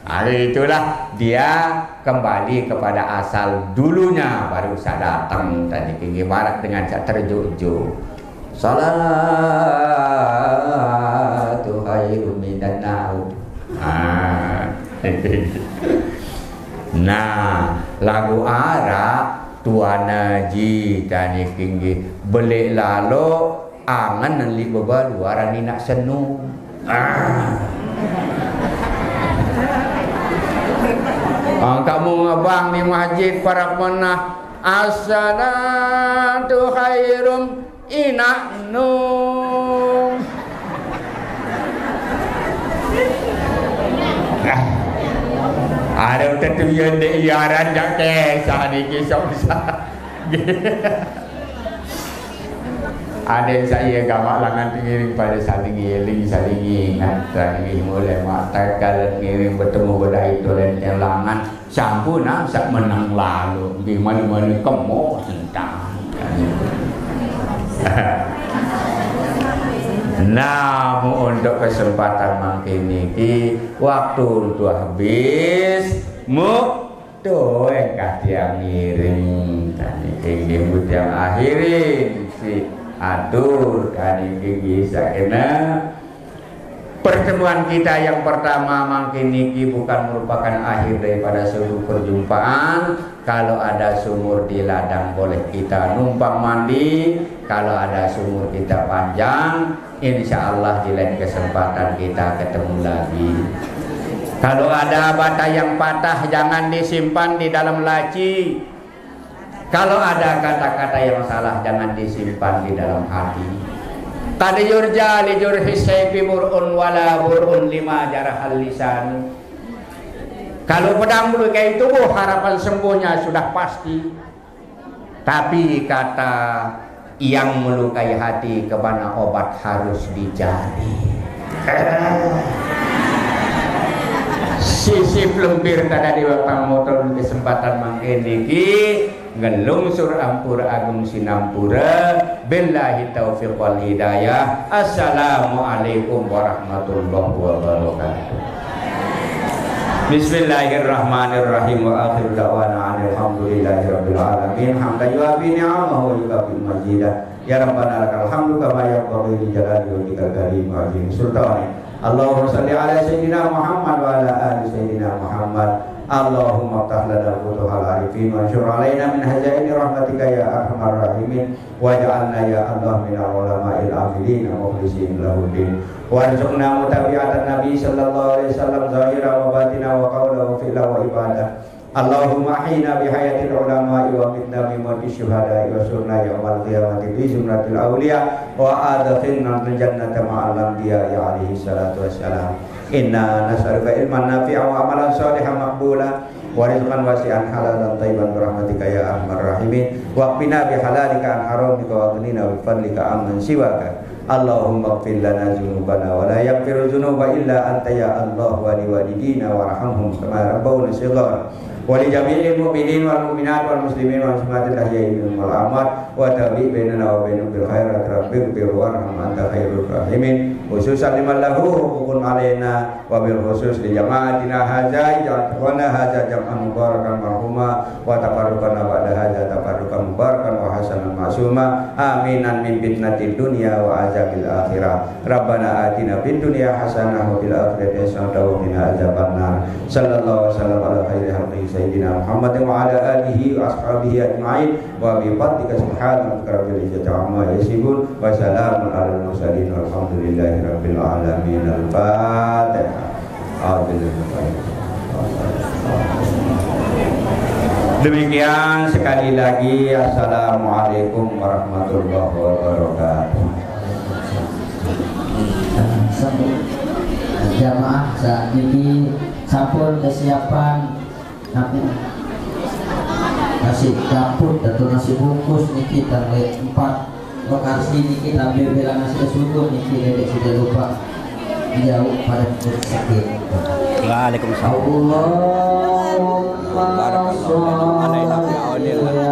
hari itulah dia kembali kepada asal dulunya baru saya datang tadi tinggi barat dengan saya terjuk-juk salatu khairum minan naum. Nah, lagu Arab Tuan Haji tani tinggi beli lalu angan nan li bebalu arani nak senu. Kamu ngabang di masjid para menah as-salatu khairum minan naum. Ada tertujuan di iaran jak kisah ni kisah. Ada saya gamak langan pengiring pada saling ingat dan mulai mata kalau pengiring bertemu berdai itu dan yang langan sampun sak menang lalu di mana-mana kemo entah. Namun untuk kesempatan makin ini waktu itu habis tu yang ngiring tadi ini yang akhirin si atur tadi gigi sakena pertemuan kita yang pertama makin ini bukan merupakan akhir daripada seluruh perjumpaan. Kalau ada sumur di ladang boleh kita numpang mandi. Kalau ada sumur kita panjang, insya Allah di lain kesempatan kita ketemu lagi. Kalau ada bata yang patah jangan disimpan di dalam laci. Kalau ada kata-kata yang salah jangan disimpan di dalam hati. Qad yurja li jurhi sayfi bur'un wala bur'un lima jarahal lisan. Kalau pedang melukai tubuh harapan sembuhnya sudah pasti. Tapi kata yang melukai hati kemana obat harus dicari. Sisi pelumpir tadi di Bapak motor kesempatan makin diki ngelungsur ampura ageng sinampura billahi taufiq wal hidayah. Assalamualaikum warahmatullahi wabarakatuh. Bismillahirrahmanirrahim wa akhir da'wana alhamdulillahirabbil alamin hamdan yu'afi ni'amahu wa yukafi majidah. Ya Rabbana lakal hamdu kama yanbaghi li jalali wajhikal karim wa azimi sultani. Allahumma shalli ala sayyidina Muhammad wa ala ali sayyidina Muhammad. Allahumma ftah lana futuhal arifin wa anshur alaina min hajaini rahmatika ya arhamar rahimin waj'alna ya Allah minal ulama'il amilin mukhlisin lahuddin warzuqna mutabi'atan nabi sallallahu alaihi wasallam zahira wa batina wa qawla wa fi'la wa ibadah. Allahumma ahyina bihayatil ulama'i wa mitna bimati syuhada'i wa surna yawmal qiyamati bi zumratil awliya wa adkhilna jannata ma'al anbiya ya alaihi salatu wassalam. Inna nas'aluka ilman nafi'a wa amalan shalihan maqbula wa rizqan wasi'an halalan thayyiban bi rahmatika ya arhamar rahimin wa qina bi halalika an haramika wa aghnina bi fadlika amman siwaka. Allahumma ighfir lana dzunubana wa la yaghfiru dzunuba illa anta ya Allah wa li walidina warhamhum kama rabbawna shighara wa li jami'il mu'minin wal mu'minat wal muslimin wal muslimat al-ahya'i minhum wal amwat wa tabi' bainana wa bainahum bil khairat rabbir warham anta khairur rahimin. Khususan liman lahu hukun alaina wa bil khusus li jama'atina hadza ja'alna hadza jam'an mubarakan marhuma wa tafarruqana ba'da hadza tafarruqan mubarakan wa hasanan ma'suma aminan min fitnatid dunya wa azabil akhirah. Rabbana atina fid dunya hasanah wa fil akhirati hasanah wa qina adzabannar. Sallallahu alaihi wasallam ala khairi khalqi sayyidina Muhammad wa ala alihi wa ashabihi ajma'in wa bi fadlika subhanahu rabbil izzati amma yasifun wa salamun alal mursalin walhamdulillahi rabbil alamin. Al-Fatihah. Demikian sekali lagi assalamualaikum warahmatullahi wabarakatuh. Jamaah saat ini sampun kesiapan nasi dapur atau nasi bungkus niki tanggal 4 lokasi niki tampil bela nasi kesukur niki dedek sudah lupa jauh pada sakit. Waalaikumsalam. Allahumma sholli ala